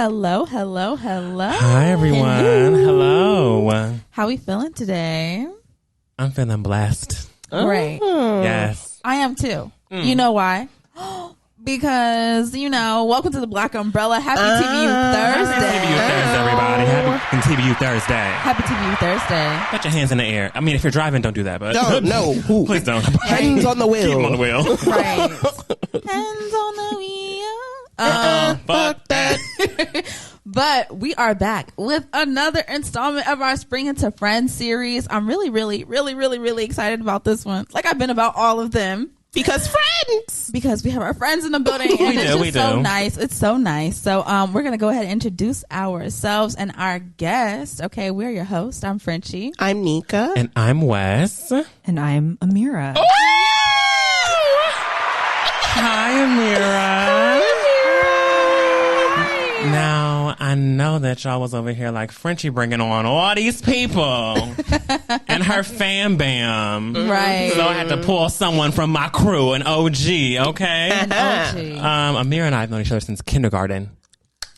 Hello. Hi, everyone. Hello. How we feeling today? I'm feeling blessed. Great. Yes. I am too. You know why? Because, welcome to the Black Umbrella. Happy TVU Thursday. Happy TVU Thursday, everybody. Happy TVU Thursday. Happy TVU Thursday. Put your hands in the air. I mean, if you're driving, don't do that. But no. Please don't. Hands on the wheel. Keep them on the wheel. Right. Hands on the wheel. Fuck that. But we are back with another installment of our Spring into Friends series. I'm really excited about this one. Like I've been about all of them. Because friends. Because we have our friends in the building. And it's just so nice. It's so nice. So we're going to go ahead and introduce ourselves and our guest. Okay, we're your host. I'm Frenchie. I'm Nika. And I'm Wes. And I'm Amira. Oh! Hi, Amira. Now, I know that y'all was over here like Frenchie bringing on all these people and her fam bam. Right. So I had to pull someone from my crew, an OG, okay? An OG. Amira and I have known each other since kindergarten.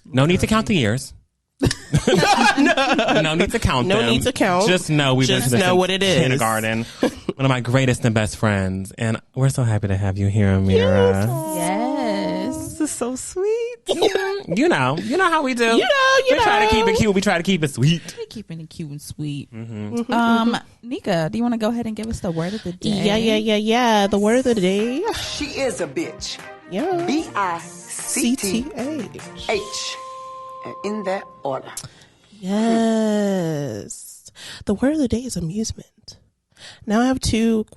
No need to count the years. No need to count them. No need to count. Just know we've been know what it is. Kindergarten. One of my greatest and best friends. And we're so happy to have you here, Amira. Yes. This is so sweet. You know how we do. We try to keep it cute. We try to keep it sweet. We're keeping it cute and sweet. Nika, do you want to go ahead and give us the word of the day? Yeah. The word of the day. She is a bitch. Yeah. BICTH. CTH. And in that order. Yes. The word of the day is amusement. Now I have two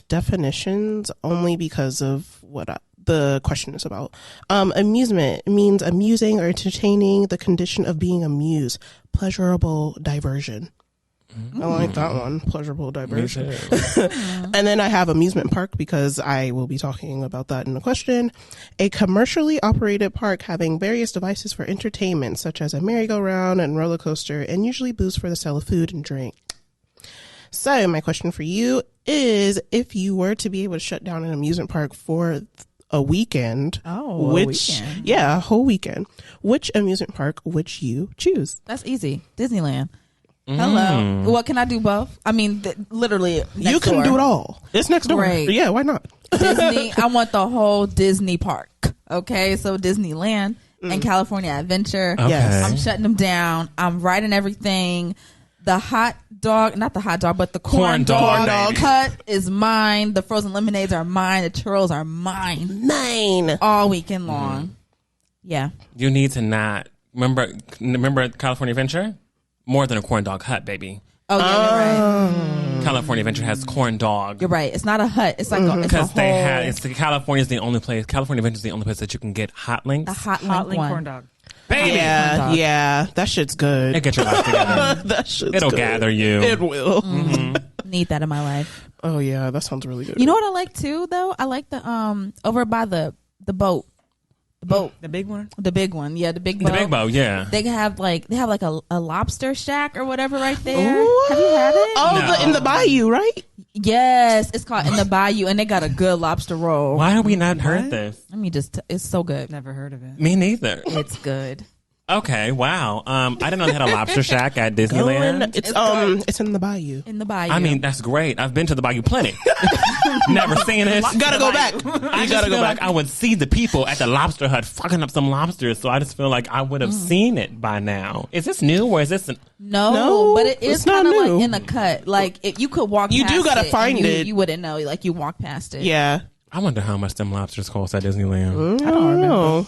definitions only because of what the question is about. Amusement means amusing or entertaining, the condition of being amused, pleasurable diversion. I like that one, pleasurable diversion. And then I have amusement park because I will be talking about that in the question. A commercially operated park having various devices for entertainment, such as a merry-go-round and roller coaster, and usually booths for the sale of food and drink. So my question for you is, if you were to be able to shut down an amusement park for a weekend, a whole weekend, which amusement park would you choose? That's easy. Disneyland. Hello. Well, can I do both? I mean, literally next you can door. do it all. It's next door. Great. Yeah, why not? Disney. I want the whole Disney park. Okay, so Disneyland and California Adventure. Okay. Yes. I'm shutting them down. I'm writing everything. The hot dog, not the hot dog, but the corn dog cut is mine. The frozen lemonades are mine. The churros are mine. All weekend long. Yeah. You need to not remember California Adventure? More than a corn dog hut, baby. Oh, yeah, you're right. California Adventure has corn dog. You're right. It's not a hut. It's like it's a Because whole... California's the only place. California Adventure is the only place that you can get hot links. The hot link corn one. dog. Baby. Yeah, that shit's good. It get your life together. That shit's It'll good. gather you. It will. Need that in my life. Oh yeah, that sounds really good. You know what I like too, though? I like the over by the boat. The boat. The big one? The big one. Yeah, the big boat. The big boat, yeah. They have like a lobster shack or whatever right there. Ooh. Have you had it? Oh, No. in the bayou, right? Yes, it's called In the Bayou, and they got a good lobster roll. Why have we not heard this? Let me just. It's so good. Never heard of it. Me neither. It's good. Okay, wow. I didn't know they had a lobster shack at Disneyland. It's in the bayou. In the Bayou. I mean, that's great. I've been to the Bayou plenty. Never seen it. Gotta go back. I just feel like I would see the people at the lobster hut fucking up some lobsters, so I just feel like I would have seen it by now. Is this new or is this No, but it is it's not kind of new. like in the cut. Like if you could walk. You past do gotta it find and it. You wouldn't know. Like you walk past it. Yeah. I wonder how much them lobsters cost at Disneyland. I don't know.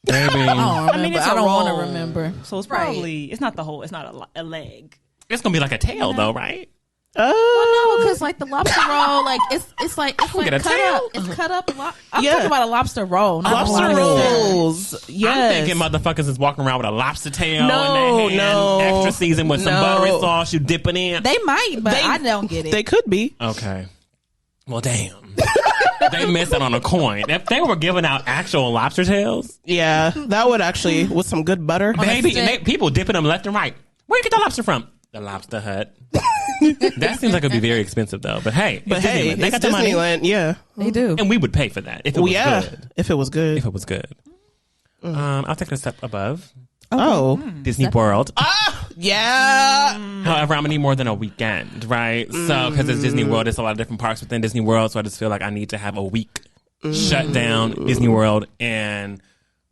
Maybe. I don't remember. I mean, it's I a don't want roll. to remember. So it's Right. probably, it's not the whole, it's not a leg. It's gonna be like a tail though, right? Well, no, because like the lobster roll, like it's like get a cut tail. up. It's cut up. I'm Yeah. talking about a lobster roll. Not a Lobster lobster. rolls. Yes. I'm thinking motherfuckers is walking around with a lobster tail No, in their hand, no. extra season with some No. buttery sauce. You dip it in. They might, but I don't get it. They could be. Okay. Well, damn. They missed out on a coin. If they were giving out actual lobster tails, Yeah, that would actually, with some good butter. baby, and people dipping them left and right. Where you get the lobster from? The Lobster Hut. That seems like it'd be very expensive though. But hey, But it's hey, Disneyland. They it's got the money, Disneyland. Yeah. They do. and we would pay for that if it was good. If it was good. If it was good. I'll take it a step above. Oh. Disney World. Yeah. However, I'm gonna need more than a weekend, right? So, because it's Disney World, there's a lot of different parks within Disney World, so I just feel like I need to have a week shut down Disney World and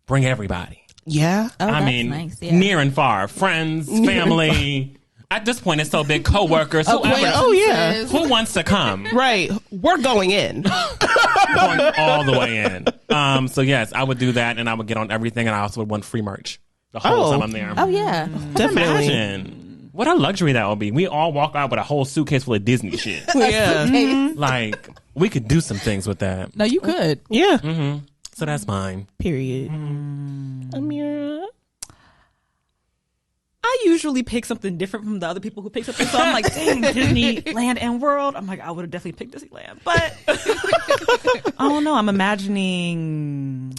bring everybody. Yeah. Oh, I that's mean, nice. Yeah. near and far, friends, family. At this point, it's so big. Co-workers, whoever. Oh, yeah. Who wants to come? Right. We're going in. Going all the way in. So yes, I would do that, and I would get on everything, and I also would want free merch the whole time I'm there. Oh yeah. Definitely. Imagine what a luxury that would be. We all walk out with a whole suitcase full of Disney shit. Yeah. Like, we could do some things with that. No, you could. Yeah. So that's mine. Period. Amira. I usually pick something different from the other people who pick something. So I'm like, dang, Disneyland and World. I'm like, I would have definitely picked Disneyland. But I don't know. I'm imagining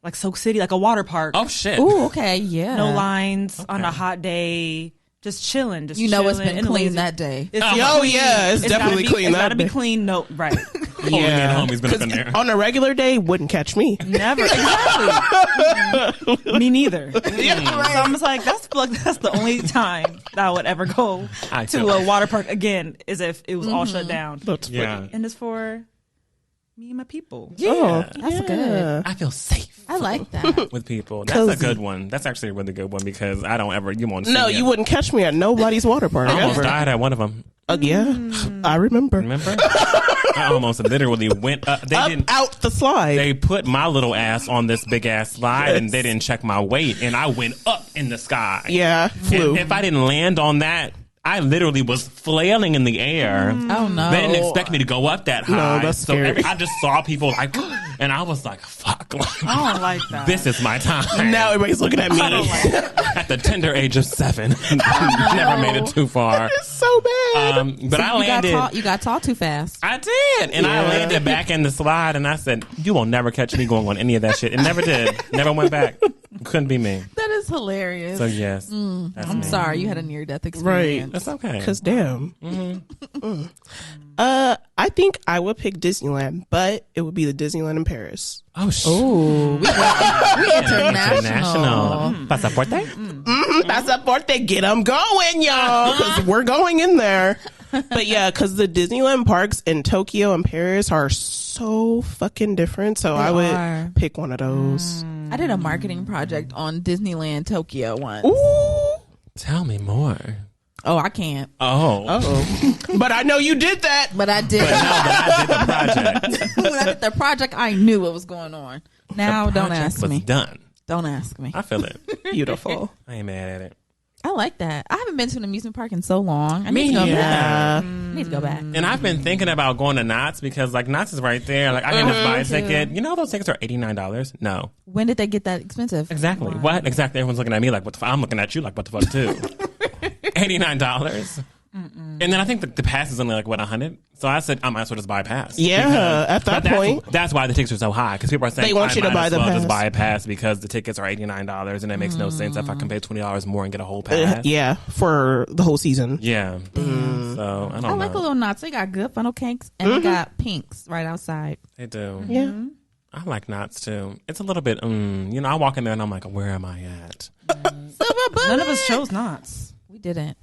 like Soak City, like a water park. Oh shit. Ooh, okay, yeah. No lines on a hot day. Just chilling. Just You know it's chilling been in the clean lazy- that day. It's Oh, yeah. It's definitely gotta be, clean It's that got to be day. clean. No, right. Yeah. Homie's been up in there. On a regular day, wouldn't catch me. Never. Exactly. Me neither. So I'm just like, that's the only time that I would ever go I to feel a it. water park again is if it was all shut down. That's Yeah. And it's for me and my people. Oh, That's good. I feel safe I like that. with people. That's a good one. That's actually a really good one because I don't ever. You won't. No, see you it. wouldn't catch me at nobody's water park. I almost ever. died at one of them. Yeah, I remember. Remember? I almost literally went up. They Up didn't. out the slide. They put my little ass on this big ass slide and they didn't check my weight, and I went up in the sky. Yeah, flew. And if I didn't land on that, I literally was flailing in the air. Oh no. They didn't expect me to go up that high. that's so scary. I just saw people like, and I was like, fuck. Like, I don't like that. this is my time. Now everybody's looking at me. At the tender age of 7. Never made it too far. It's so bad. But I landed. You got tall too fast. I did. And I Yeah. landed back in the slide and I said, you will never catch me going on any of that shit. It never did. Never went back. Couldn't be me. That is hilarious. So yes. That's I'm me. sorry you had a near death experience. That's okay. Because damn. I think I would pick Disneyland, but it would be the Disneyland in Paris. Oh, shit. Ooh, we international. Pasaporte? Pasaporte, get them going, y'all, because we're going in there. But yeah, because the Disneyland parks in Tokyo and Paris are so fucking different. So I would are. pick one of those. I did a marketing project on Disneyland Tokyo once. Ooh. Tell me more. Oh, I can't. Oh. But I know you did that. But I did. But now that I did the project, When I did the project, I knew what was going on. Now, don't project ask was me. done. Don't ask me. I feel it. Beautiful. I ain't mad at it. I like that. I haven't been to an amusement park in so long. I Me need to go neither. back. I need to go back. And I've been thinking about going to Knott's because like Knott's is right there. Like I can just buy a ticket. You know those tickets are $89. No, When did they get that expensive? exactly. What exactly? Everyone's looking at me like what the fuck? I'm looking at you like what the fuck too. $89. And then I think the pass is only like what 100. So I said I might as well just buy a pass. Yeah, at that But point. that's why the tickets are so high because people are saying They want I you to might buy as the well just pass. buy a pass because the tickets are $89 and it makes no sense if I can pay $20 more and get a whole pass. Yeah, for the whole season. Yeah. So I don't I know. like a little Knott's. They got good funnel cakes and they got pinks right outside. They do. Yeah. I like Knott's too. It's a little bit, you know, I walk in there and I'm like, where am I at? None of us chose Knott's. We didn't.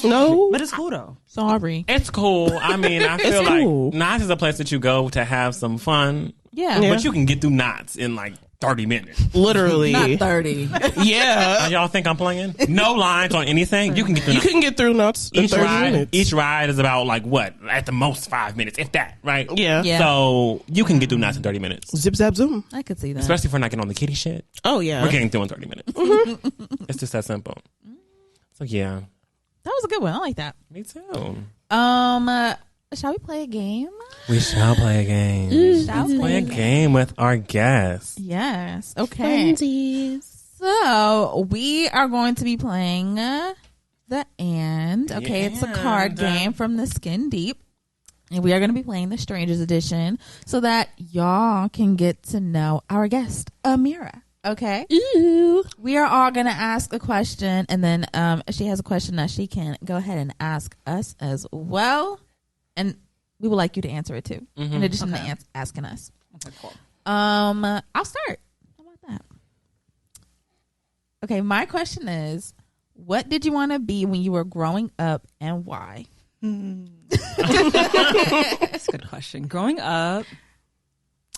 No. But it's cool though. Sorry. It's cool. I mean, I feel like cool. Knott's is a place that you go to have some fun. Yeah. But you can get through Knott's in like 30 minutes. Literally. Not 30. Yeah. Y'all think I'm playing? No lines on anything. You can get through You Knott's. can get through nuts in 30 minutes. Each ride is about like what? At the most 5 minutes, if that, right? Yeah. Yeah. So you can get through Knott's in 30 minutes. Zip, zap, zoom. I could see that. Especially if we're not getting on the kitty shit. Oh, yeah. We're getting through in 30 minutes. It's just that simple. So yeah. That was a good one. I like that. Me too. Shall we play a game? We shall play a game. Shall we Play a game with our guests. Yes. Okay. So we are going to be playing the And. Okay, it's a card game from the Skin Deep. And we are going to be playing the Strangers Edition so that y'all can get to know our guest, Amira. Okay. Ooh. We are all going to ask a question, and then she has a question that she can go ahead and ask us as well. And we would like you to answer it too, in addition to asking us. Okay, cool. I'll start. How about that? Okay, my question is, what did you want to be when you were growing up and why? That's a good question. Growing up,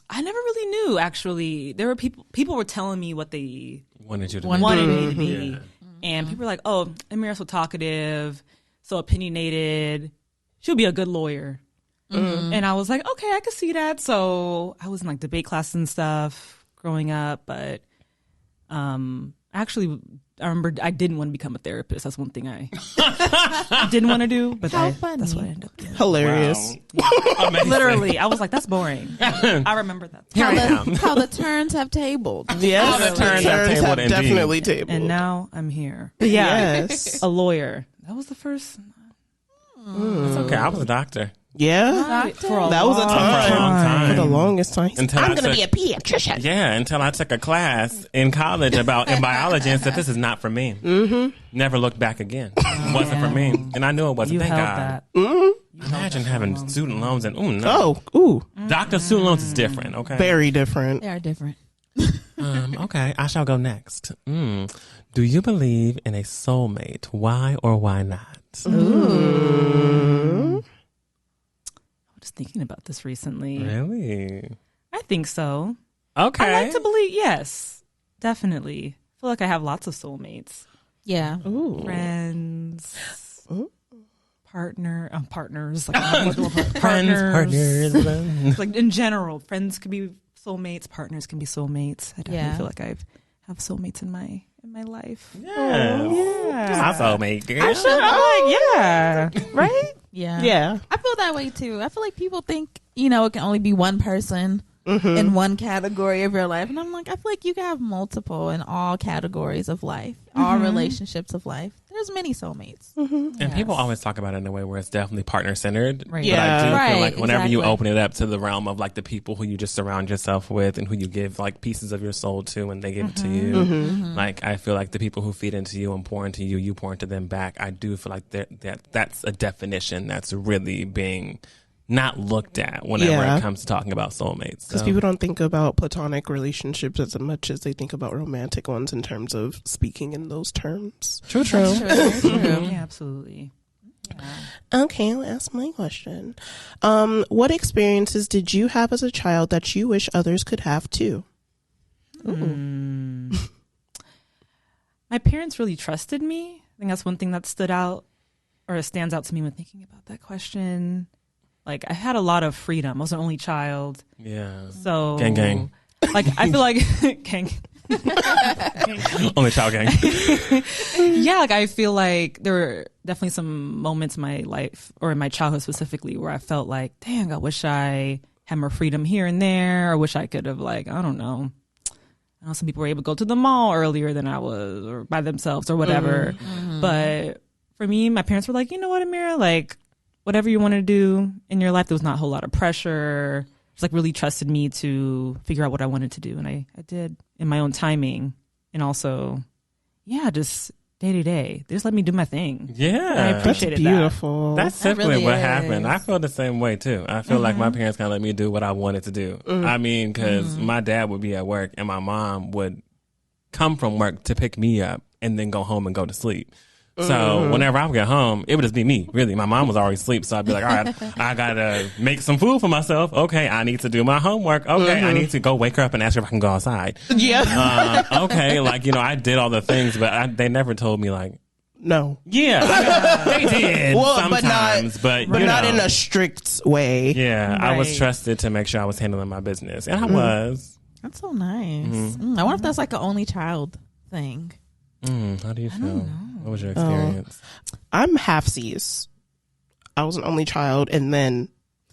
I never really knew, actually. There were people were telling me what they Wanted you to wanted me to be. Yeah. And people were like, oh, Amira's so talkative, so opinionated. She'll be a good lawyer. And I was like, okay, I could see that. So I was in like debate classes and stuff growing up, but actually, I remember I didn't want to become a therapist. That's one thing I didn't want to do, but that's what I ended up doing. Hilarious. Wow. Amazing. Literally, I was like, that's boring. I remember that. How the turns have tabled. Yes, How the turns have tabled, indeed. definitely tabled. And now I'm here. But yeah, Yes. a lawyer. That was the first. It's okay. I was a doctor. Yeah. For a That was a For a long time. For the longest time. Until I'm I going to took- be a pediatrician. Yeah, until I took a class in college in biology and said, this is not for me. Never looked back again. It wasn't for me. And I knew it wasn't. You Thank held God. that. Imagine having student loans and, no. Oh, ooh. Doctor student loans is different, okay? Very different. They are different. Okay, I shall go next. Do you believe in a soulmate? Why or why not? I was thinking about this recently. Really? I think so. Okay. I like to believe, yes, definitely. I feel like I have lots of soulmates. Yeah. Friends. Partners. Like Partners. Like in general, friends could be soulmates, partners can be soulmates. I definitely feel like I have soulmates in my life. Yeah. My soulmate, girl. Yeah. Right? Yeah. Yeah. I feel that way too. I feel like people think, it can only be one person in one category of your life. And I'm like, I feel like you can have multiple in all categories of life, all relationships of life. There's many soulmates. And people always talk about it in a way where it's definitely partner centered. Right. But I do Right, feel like whenever you exactly. open it up to the realm of like the people who you just surround yourself with and who you give like pieces of your soul to and they give it to you, like I feel like the people who feed into you and pour into you, you pour into them back. I do feel like that's a definition that's really being not looked at whenever it comes to talking about soulmates. Because people don't think about platonic relationships as much as they think about romantic ones in terms of speaking in those terms. True. Yeah, absolutely. Okay, I'll ask my question. What experiences did you have as a child that you wish others could have too? My parents really trusted me. I think that's one thing that stood out or stands out to me when thinking about that question. Like, I had a lot of freedom. I was an only child. Yeah. So Gang. Like, I feel like gang. Only child gang. Yeah, like I feel like there were definitely some moments in my life or in my childhood specifically where I felt like, dang, I wish I had more freedom here and there. I wish I could have, like, I don't know. Some people were able to go to the mall earlier than I was, or by themselves or whatever. But for me, my parents were like, you know what, Amira, like, whatever you want to do in your life, there was not a whole lot of pressure. Just like really trusted me to figure out what I wanted to do. And I did in my own timing. And also, just day to day. They just let me do my thing. Yeah. And I appreciated Beautiful. That's simply really what is. happened. I feel the same way too. I feel like my parents kind of let me do what I wanted to do. I mean, because my dad would be at work and my mom would come from work to pick me up and then go home and go to sleep. So whenever I would get home, it would just be me, really. My mom was already asleep, so I'd be like, all right, I got to make some food for myself. Okay, I need to do my homework. Okay, I need to go wake her up and ask her if I can go outside. Yeah. Okay, like, I did all the things, but they never told me, like, No. yeah, they did Well, sometimes, but not in a strict way. Yeah, I was Right. trusted to make sure I was handling my business, and I was. That's so nice. I wonder if that's like an only child thing. How do you feel? What was your experience? I'm half-seas. I was an only child, and then,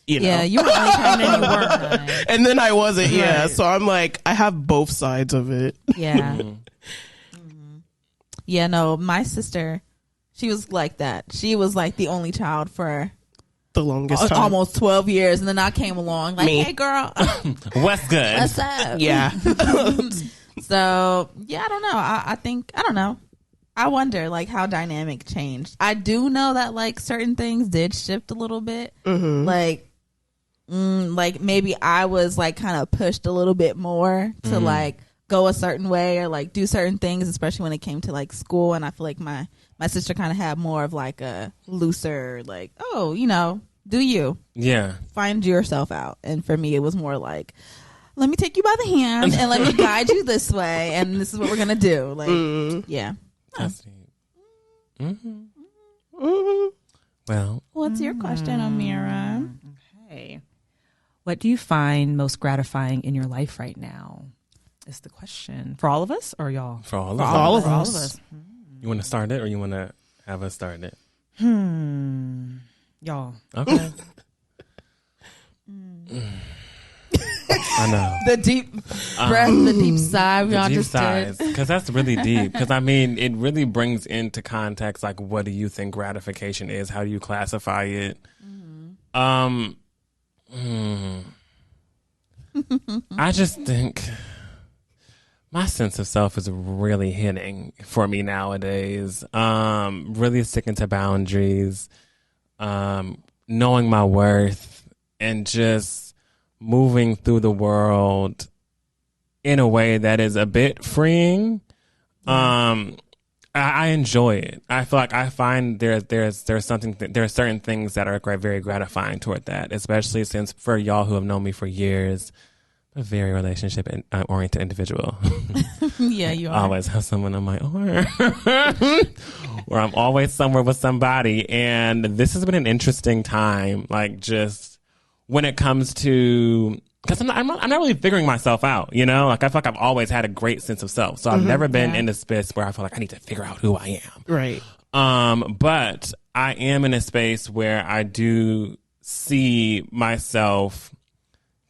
Yeah, you were only child and you weren't. and then I wasn't. Yeah, Right. so I'm like, I have both sides of it. Yeah. Yeah, no, my sister, she was like that. She was like the only child for The longest time. almost 12 years. And then I came along like, Me. hey, girl, What's good? what's up? Yeah. So, yeah, I don't know. I think, I don't know. I wonder, like, how dynamic changed. I do know that, like, certain things did shift a little bit. Like maybe I was, like, kind of pushed a little bit more to, like, go a certain way or like do certain things, especially when it came to like school. And I feel like my sister kind of had more of like a looser, like, oh, you know, do you. Yeah. Find yourself out. And for me, it was more like, let me take you by the hand and let me guide you this way. And this is what we're going to do. Like, yeah. That's neat. Mm-hmm. Well. What's your question, Amira? Okay. What do you find most gratifying in your life right now? Is the question. For all of us or y'all? For all of us. us. All of us. You want to start it or you want to have us start it? Y'all. Okay. I know. The deep breath, the deep sigh we all just did. Because that's really deep. Because, I mean, it really brings into context, like, what do you think gratification is? How do you classify it? I just think my sense of self is really hitting for me nowadays. Really sticking to boundaries, knowing my worth, and just moving through the world in a way that is a bit freeing. I enjoy it. I feel like I find there's something, there are certain things that are very gratifying toward that, especially since for y'all who have known me for years, a very relationship oriented individual. Yeah, you are. I always have someone on my arm, or I'm always somewhere with somebody. And this has been an interesting time, like just when it comes to, because I'm not really figuring myself out, you know? Like I feel like I've always had a great sense of self. So I've never been in a space where I feel like I need to figure out who I am. Right. But I am in a space where I do see myself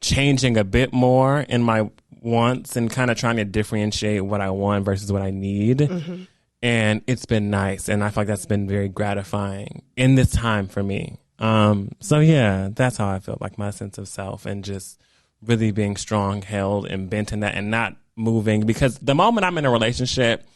changing a bit more in my wants and kind of trying to differentiate what I want versus what I need. And it's been nice. And I feel like that's been very gratifying in this time for me. So yeah, that's how I feel, like my sense of self and just really being strong held and bent in that and not moving, because the moment I'm in a relationship,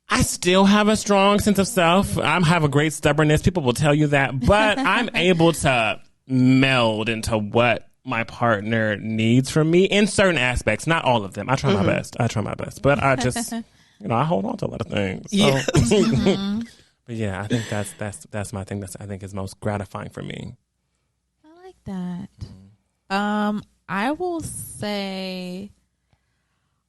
I still have a strong sense of self. I have a great stubbornness. People will tell you that, but I'm able to meld into what my partner needs from me in certain aspects, not all of them. I try my best, but I just, I hold on to a lot of things. So. But yeah, I think that's my thing. I think is most gratifying for me. I like that. I will say,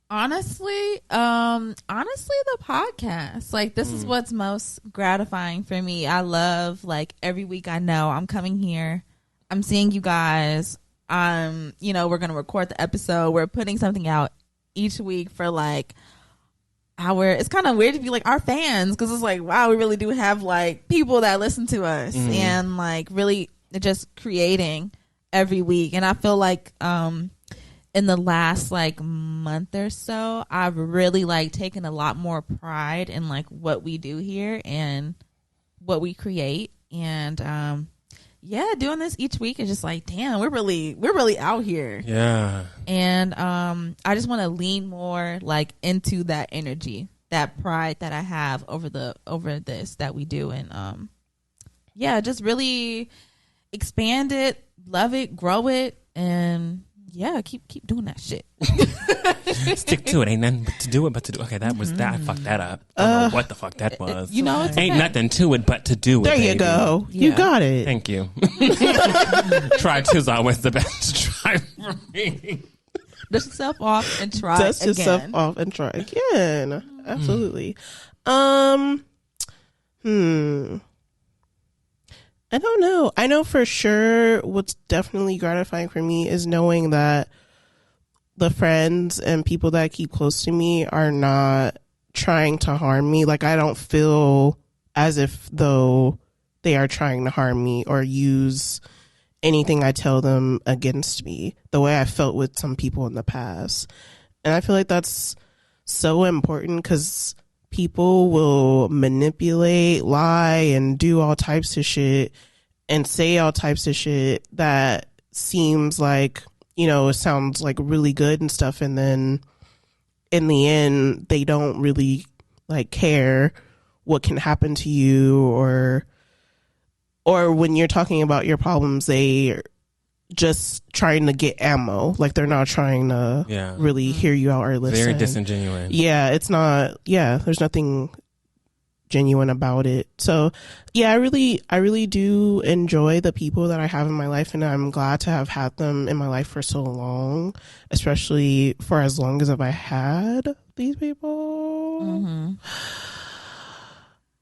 honestly, the podcast. Like, this is what's most gratifying for me. I love, like, every week I know I'm coming here, I'm seeing you guys. We're gonna record the episode. We're putting something out each week for like it's kind of weird to be like our fans, because it's like, wow, we really do have like people that listen to us and like really just creating every week. And I feel like in the last like month or so, I've really like taken a lot more pride in like what we do here and what we create. And doing this each week is just like, damn, we're really out here. Yeah. And I just want to lean more like into that energy, that pride that I have over this that we do, and just really expand it, love it, grow it, and keep doing that shit. Stick to it. Ain't nothing but to do it, but to do. Okay, that was that. I fucked that up. I don't know what the fuck that was. It's ain't nothing to it but to do it. There you baby. go. Yeah. You got it. Thank you. Try to's always the best to try for me. Dust yourself off and try Dust again. yourself off and try again. Absolutely. I don't know. I know for sure what's definitely gratifying for me is knowing that the friends and people that keep close to me are not trying to harm me. Like, I don't feel as if though they are trying to harm me or use anything I tell them against me the way I felt with some people in the past. And I feel like that's so important, because people will manipulate, lie, and do all types of shit and say all types of shit that seems like, it sounds like really good and stuff. And then in the end, they don't really like care what can happen to you, or when you're talking about your problems, they just trying to get ammo. Like they're not trying to really hear you out or listen. Very disingenuous. Yeah, it's not. Yeah, there's nothing genuine about it. So yeah, I really do enjoy the people that I have in my life, and I'm glad to have had them in my life for so long, especially for as long as I've had these people.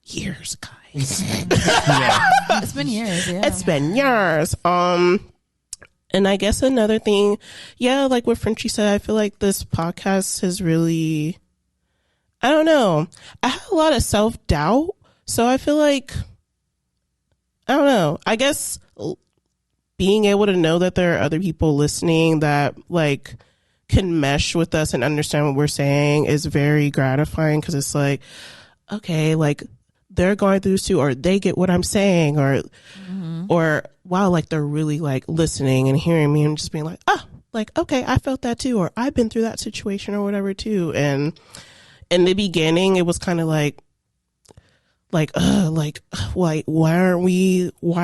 Years, guys. It's been years. Yeah, it's been years. And I guess another thing, like what Frenchie said, I feel like this podcast has really, I don't know, I have a lot of self-doubt. So I feel like, I don't know, I guess being able to know that there are other people listening that like can mesh with us and understand what we're saying is very gratifying, because it's like, okay, like they're going through this too, or they get what I'm saying, or wow, like they're really like listening and hearing me and just being like, like, okay, I felt that too, or I've been through that situation or whatever too. And in the beginning, it was kind of like, why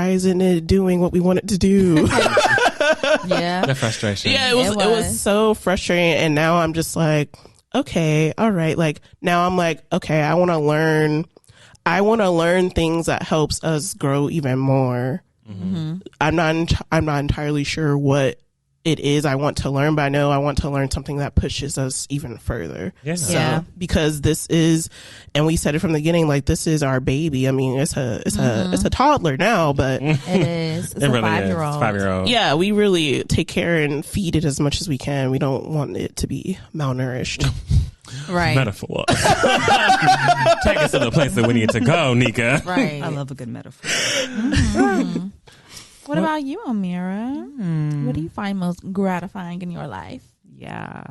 isn't it doing what we want it to do? Yeah. The frustration. Yeah, it was so frustrating. And now I'm just like, okay, all right. Like now I'm like, okay, I want to learn things that helps us grow even more. I'm not entirely sure what it is I want to learn, but I know I want to learn something that pushes us even further. So, because this is, and we said it from the beginning, like this is our baby. I mean, it's a toddler now, but it is. It's it a really 5-year-old. is. 5-year-old. Yeah, we really take care and feed it as much as we can. We don't want it to be malnourished. Right. Metaphor. Take us to the place that we need to go, Nika. Right. I love a good metaphor. What about you, Amira? What do you find most gratifying in your life? Yeah.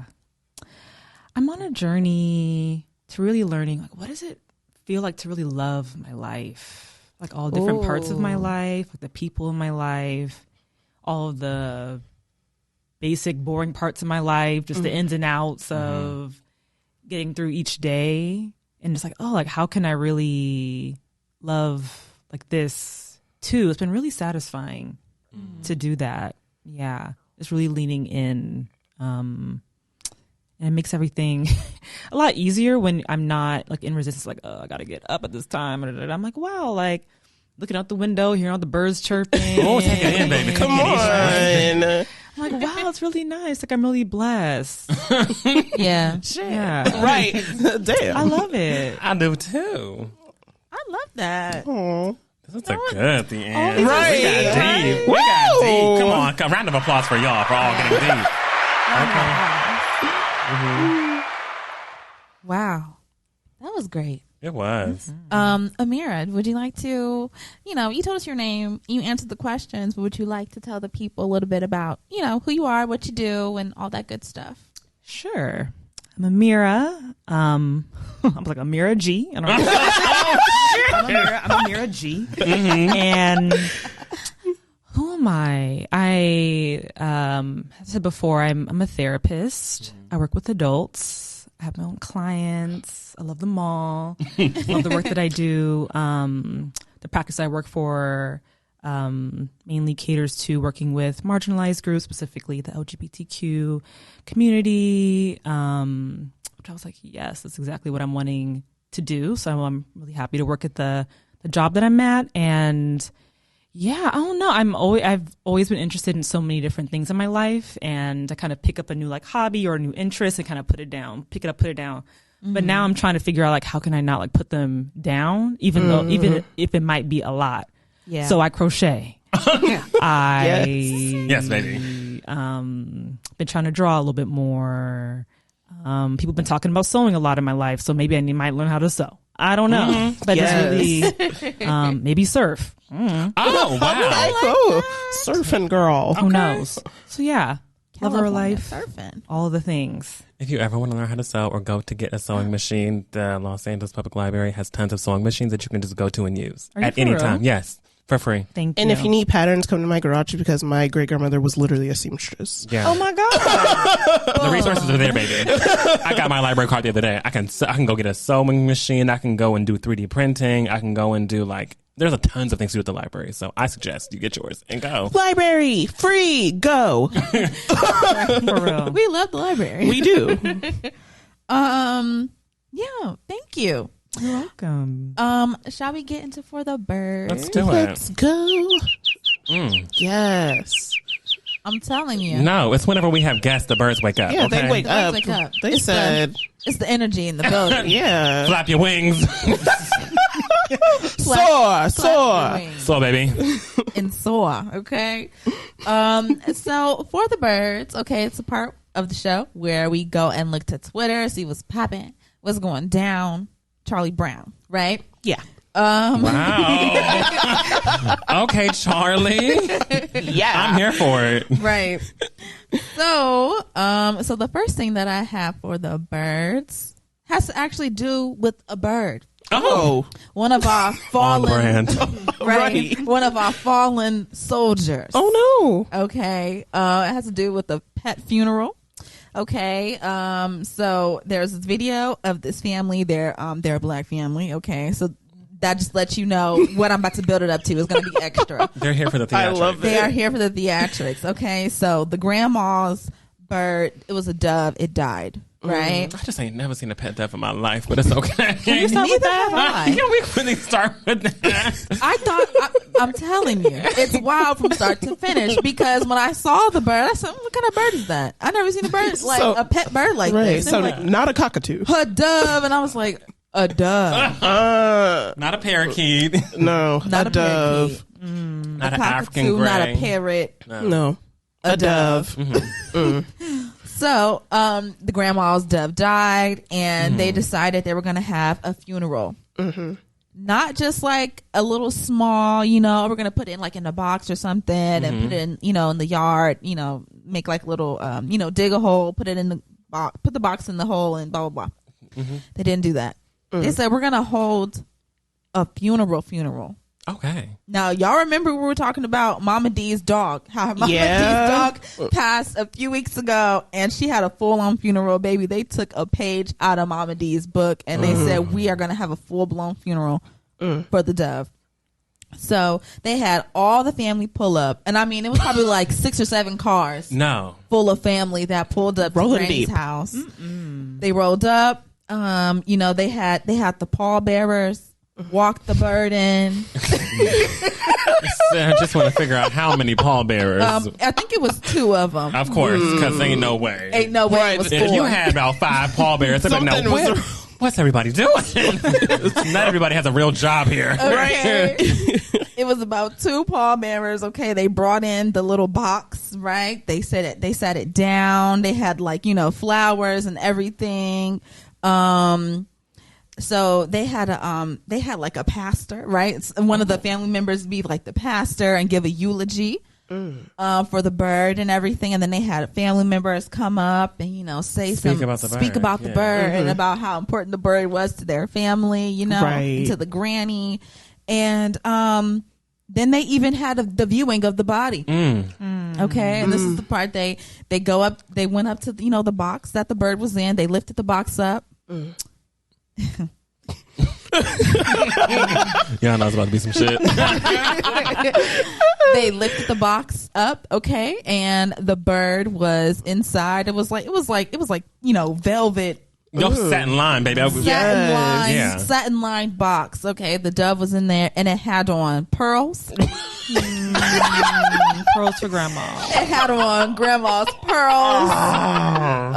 I'm on a journey to really learning, like, what does it feel like to really love my life? Like all different parts of my life, like the people in my life, all of the basic, boring parts of my life, just the ins and outs of getting through each day. And just like, like, how can I really love like this too? It's been really satisfying to do that. Yeah. It's really leaning in. And it makes everything a lot easier when I'm not like in resistance, like, I got to get up at this time. I'm like, wow, like looking out the window, hearing all the birds chirping. Oh, take it in, baby. Come on. I'm like, wow, it's really nice. Like, I'm really blessed. Yeah. Yeah. Right. Damn. I love it. I do too. I love that. Aww. This is a good the end. Right. We got deep. We got deep. Come on. A round of applause for y'all for all getting deep. Wow. That was great. It was. Amira, would you like to, you told us your name, you answered the questions, but would you like to tell the people a little bit about, who you are, what you do, and all that good stuff? Sure. I'm Amira. I'm like Amira G. I don't know. I'm Amira G. And who am I? I said before, I'm a therapist. I work with adults. I have my own clients. I love them all. Love the work that I do. The practice I work for mainly caters to working with marginalized groups, specifically the LGBTQ community, which I was like, yes, that's exactly what I'm wanting to do. So I'm really happy to work at the job that I'm at. And yeah, I don't know. I've always been interested in so many different things in my life, and I kind of pick up a new like hobby or a new interest and kind of put it down, pick it up, put it down. But now I'm trying to figure out like, how can I not like put them down, even if it might be a lot. Yeah. So I crochet. Yes, baby. Been trying to draw a little bit more. People have been talking about sewing a lot in my life, so maybe I might learn how to sew. I don't know, but it's really maybe surf. Oh, wow. Cool. Surfing girl. Who knows? So yeah, love her life, surfing, all of the things. If you ever want to learn how to sew or go to get a sewing machine, the Los Angeles Public Library has tons of sewing machines that you can just go to and use at any time. Yes, for free. Thank you. And if you need patterns, come to my garage, because my great grandmother was literally a seamstress. Yeah. Oh my god, the resources are there, baby. I got my library card the other day. I can go get a sewing machine. I can go and do 3D printing. I can go and do there's a tons of things to do at the library. So I suggest you get yours and go. Library, free, go. For real. We love the library. We do. Yeah, thank you. You're welcome. Shall we get into For the Birds? Let's do it. Let's go. Yes. I'm telling you. No, it's whenever we have guests, the birds wake up. Yeah, okay? they wake up. Wake up. They said, It's the energy in the building. yeah. Flap your wings. Soar. So, baby. And soar, okay? So For the Birds, okay, it's a part of the show where we go and look to Twitter, see what's popping, what's going down. Charlie Brown, right? Yeah. Wow. Okay, Charlie. Yeah. I'm here for it. Right. So the first thing that I have for the birds has to actually do with a bird. Oh. One of our fallen, brand. right? One of our fallen soldiers. Oh, no. Okay. It has to do with a pet funeral. Okay. So there's this video of this family. They're a black family. Okay. So that just lets you know what I'm about to build it up to is going to be extra. They're here for the theatrics. I love They are here for the theatrics. Okay. So the grandma's bird, it was a dove. It died. Right. I just ain't never seen a pet death in my life, but it's okay. Can you start with that? Can we really start with that? I thought, I'm telling you, it's wild from start to finish because when I saw the bird, I said, what kind of bird is that? I never seen a bird, like a pet bird like Right. this. So, Like, not a cockatoo. a dove. And I was like, a dove. Not a parakeet. No. Not a a dove. Not a an African cockatoo, gray. not a parrot. No. A dove. So, the grandma's dove died and they decided they were going to have a funeral. Not just like a little small, we're going to put it in like in a box or something and put it in, in the yard, make like little, dig a hole, put it in the box, put the box in the hole and blah, blah, blah. They didn't do that. They said, we're going to hold a funeral. Okay. Now, y'all remember we were talking about Mama D's dog, how Mama D's dog passed a few weeks ago and she had a full-on funeral, baby. They took a page out of Mama D's book and they said, we are going to have a full-blown funeral for the dove. So they had all the family pull up. And I mean, it was probably like 6 or 7 cars full of family that pulled up to Granny's house. They rolled up. They had the pallbearers. Walk the bird in. I just want to figure out how many pallbearers. I think it was 2 of them. Of course, because ain't no way. Ain't no way. Right. It was If 4. you had about 5 pallbearers, they'd be like, no, what's everybody doing? Not everybody has a real job here. Okay. It was about 2 pallbearers. Okay, they brought in the little box. Right. They sat it down. They had like flowers and everything. So they had like a pastor, right? One of the family members be like the pastor and give a eulogy for the bird and everything. And then they had family members come up and speak about the bird and about how important the bird was to their family, and to the granny. And then they even had the viewing of the body. Okay, and this is the part they go up. They went up to the box that the bird was in. They lifted the box up. Y'all know it's about to be some shit. They lifted the box up, okay, and the bird was inside. It was like velvet. Yo, satin line, baby. Satin lined box. Okay, the dove was in there, and it had on pearls. Pearls for grandma. It had on grandma's pearls.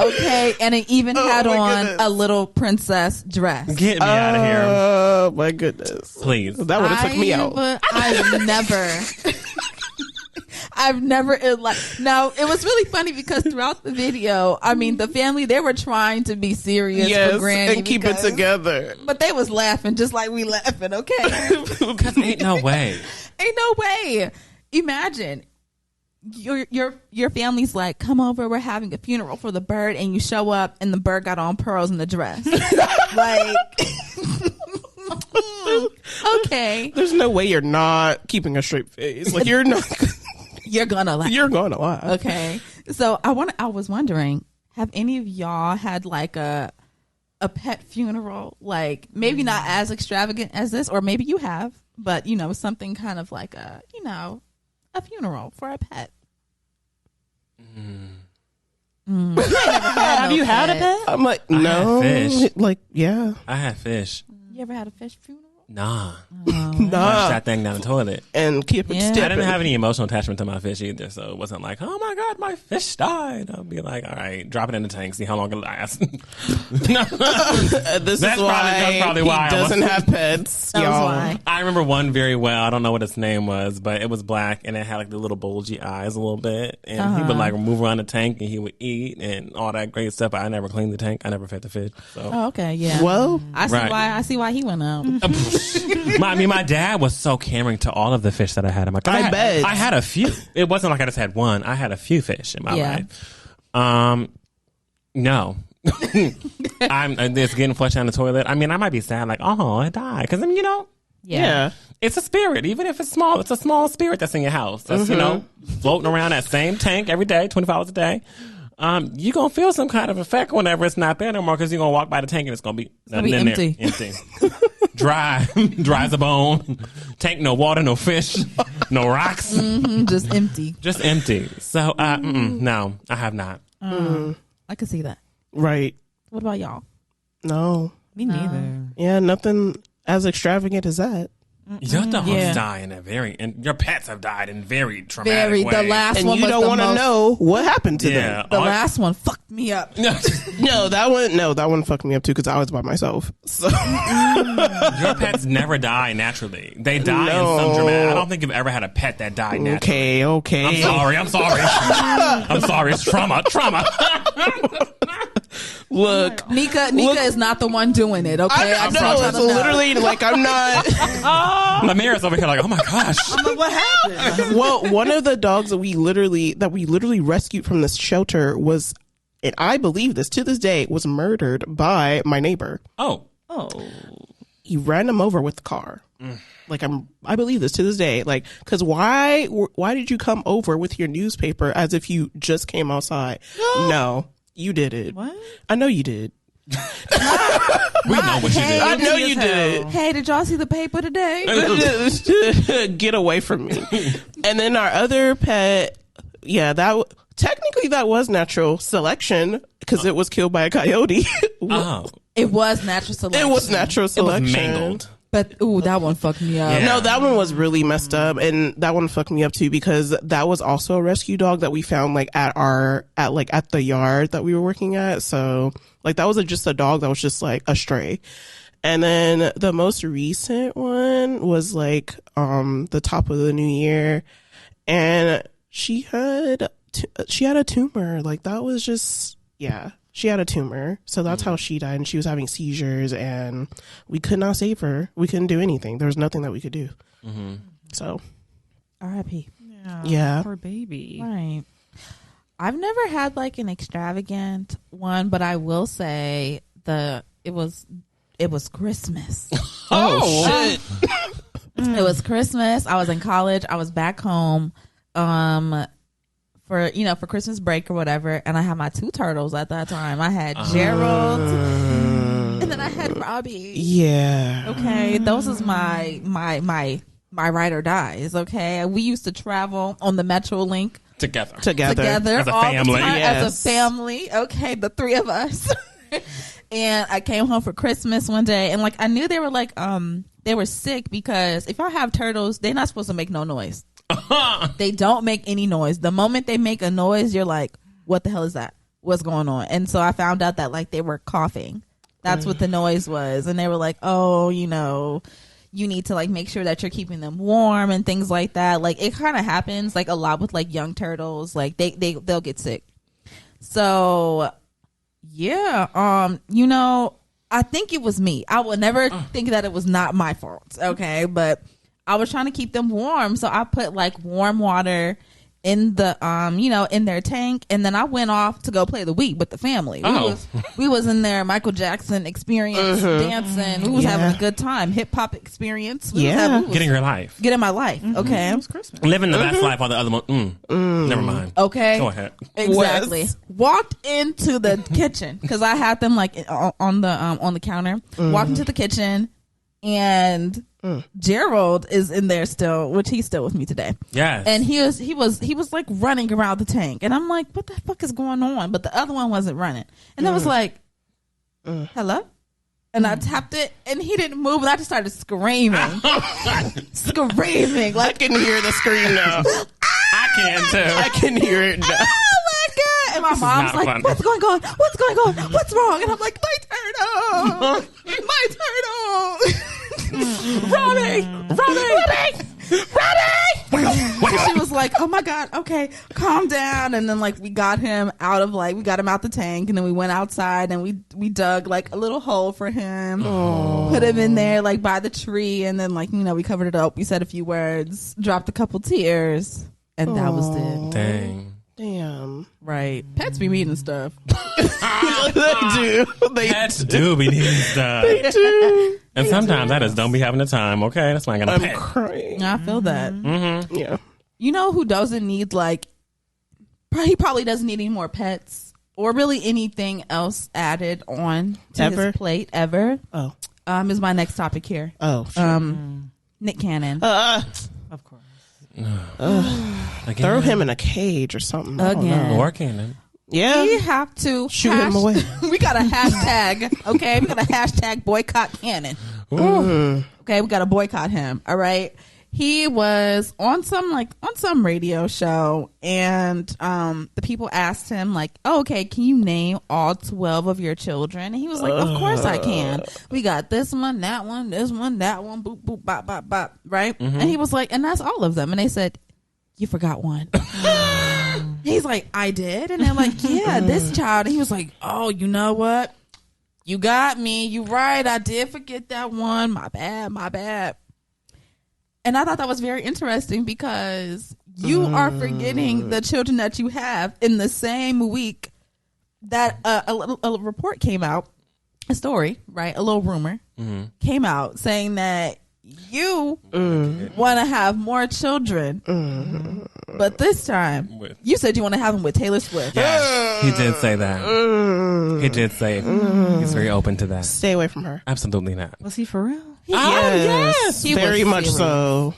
Okay, and it even had on a little princess dress. Get me out of here. Oh my goodness. Please. That would have took me out. I've never now it was really funny because throughout the video, I mean the family, they were trying to be serious for Granny and keep it together. But they was laughing just like we laughing, okay? Because ain't no way. Ain't no way. Imagine your family's like, come over, we're having a funeral for the bird, and you show up and the bird got on pearls in the dress. Like okay. There's no way you're not keeping a straight face. Like you're not. You're gonna laugh. You're gonna laugh. Okay. So I was wondering, have any of y'all had like a pet funeral? Like maybe not as extravagant as this, or maybe you have. But something kind of like a funeral for a pet. Have you had a pet? I'm like, no. I had fish. Like, yeah. I had fish. You ever had a fish funeral? Nah. Nah. Flush that thing down the toilet. And keep it Yeah. I stepping. didn't have any emotional attachment to my fish either, so it wasn't like, oh my God, my fish died. I'll be like, all right, drop it in the tank, see how long it lasts. This That's is why probably why I he doesn't was- have pets. That was y'all. why. I remember one very well. I don't know what its name was, but it was black and it had like the little bulgy eyes a little bit. And he would like move around the tank and he would eat and all that great stuff. But I never cleaned the tank. I never fed the fish. So Oh, okay, yeah. Well, I see why he went out. my dad was so caring to all of the fish that I had in my. I bet. I had a few. It wasn't like I just had one. I had a few fish in my Yeah. life. No. It's getting flushed down the toilet. I mean, I might be sad, like, oh, it died, because I mean, yeah. it's a spirit. Even if it's small, it's a small spirit that's in your house. That's floating around that same tank every day, 24 hours a day. You're gonna feel some kind of effect whenever it's not there no more, because you're gonna walk by the tank and it's gonna be nothing in empty. there, empty, dry as a bone. Tank, no water, no fish, no rocks, Just empty. just empty. So, no, I have not. I could see that. Right. What about y'all? No. Me neither. Yeah, nothing as extravagant as that. Your dogs Yeah. die in and your pets have died in very traumatic ways. The last And one you was don't the want to most. know what happened to Yeah. them. The last one fucked me up. No, that one fucked me up too because I was by myself. So Your pets never die naturally. They die in some dramatic. I don't think you've ever had a pet that died naturally. okay. I'm sorry. I'm sorry. It's trauma. Look, Nika is not the one doing it. Okay, I I'm know trying it's to know. literally like I'm not. Amira's over here like, oh my gosh. What happened? Well, one of the dogs that we literally rescued from this shelter was, and I believe this to this day, was murdered by my neighbor. Oh. He ran him over with the car. Like I believe this to this day. Like, because why did you come over with your newspaper as if you just came outside? No, you did it. What? I know you did. We know what you did. I know as you hell. did. Hey, did y'all see the paper today? Get away from me. And then our other pet, technically that was natural selection because it was killed by a coyote. Oh. It was natural selection. It was natural It selection. was mangled. But that one fucked me up. Yeah. No, that one was really messed up, and that one fucked me up too because that was also a rescue dog that we found like at the yard that we were working at. So like that was just a dog that was just like a stray. And then the most recent one was like the top of the new year, and she had a tumor. Like that was just she had a tumor, so that's how she died, and she was having seizures, and we could not save her. We couldn't do anything. There was nothing that we could do. So, R.I.P. Yeah. Poor baby. Right. I've never had like an extravagant one, but I will say it was Christmas. shit! It was Christmas. I was in college. I was back home. For Christmas break or whatever, and I had my two turtles at that time. I had Gerald, and then I had Robbie. Yeah. Okay, those is my ride or dies. Okay, we used to travel on the Metrolink Together. together As a all family. the time Yes. as a family. Okay, the three of us. And I came home for Christmas one day, and like I knew they were like they were sick because if y'all have turtles, they're not supposed to make no noise. They don't make any noise. The moment they make a noise, you're like, what the hell is that? What's going on? And so I found out that like they were coughing. That's what the noise was. And they were like, oh, you need to like make sure that you're keeping them warm and things like that. Like it kind of happens like a lot with like young turtles. Like they'll get sick. So yeah, I think it was me. I will never think that it was not my fault. Okay, but I was trying to keep them warm, so I put like warm water in the in their tank, and then I went off to go play the Wii with the family. We was in there Michael Jackson experience, dancing. We was having a good time, hip hop experience. We was Getting your life. getting my life. Okay, It was Christmas. Living the best life while the other one. Never mind. okay, Go ahead. exactly. Walked into the kitchen because I had them like on the counter. Walked into the kitchen. and Gerald is in there still, which he's still with me today. Yes. And he was like running around the tank, and I'm like, what the fuck is going on? But the other one wasn't running, and I was like, hello. And I tapped it, and he didn't move, and I just started screaming. Screaming. Like, I can hear the scream now. I can too. I can hear it now. oh my God. And my mom's like, funny. what's going on? What's going on? What's wrong? And I'm like, my turtle. My turtle. Robbie. And she was like, oh my God, okay, calm down. And then like we got him out the tank, and then we went outside and we dug like a little hole for him, put him in there like by the tree, and then like, we covered it up. We said a few words, dropped a couple tears, and that was it. Damn. Right. Pets be mean and stuff. They do. Pets do be needing stuff. They do. And sometimes I just don't be having the time. Okay, that's why I'm gonna pet. Crying. I feel that. Mm-hmm. Yeah. You know who doesn't need he probably doesn't need any more pets or really anything else added on to his plate ever. Oh. Is my next topic here. Oh. Sure. Nick Cannon. Of course. Throw him in a cage or something. Again. Or Cannon. Yeah. We have to shoot him away. We got a hashtag. Okay, we got a hashtag boycott Cannon. Okay, we got to boycott him. All right. He was on some radio show, and the people asked him like, oh, okay, can you name all 12 of your children? And he was like, of course I can. We got this one, that one, this one, that one, boop, boop, bop, bop, bop, right? And he was like, and that's all of them. And they said, you forgot one. He's like, I did? And they're like, yeah, this child. And he was like, oh, you know what? You got me. You right. I did forget that one. My bad. And I thought that was very interesting because you are forgetting the children that you have in the same week that a report came out, a story, right? A little rumor came out saying that you want to have more children, but this time you said you want to have them with Taylor Swift. Yeah, he did say that. He did say he's very open to that. Stay away from her. Absolutely not. Was he for real? Yes, He very was much serious. so.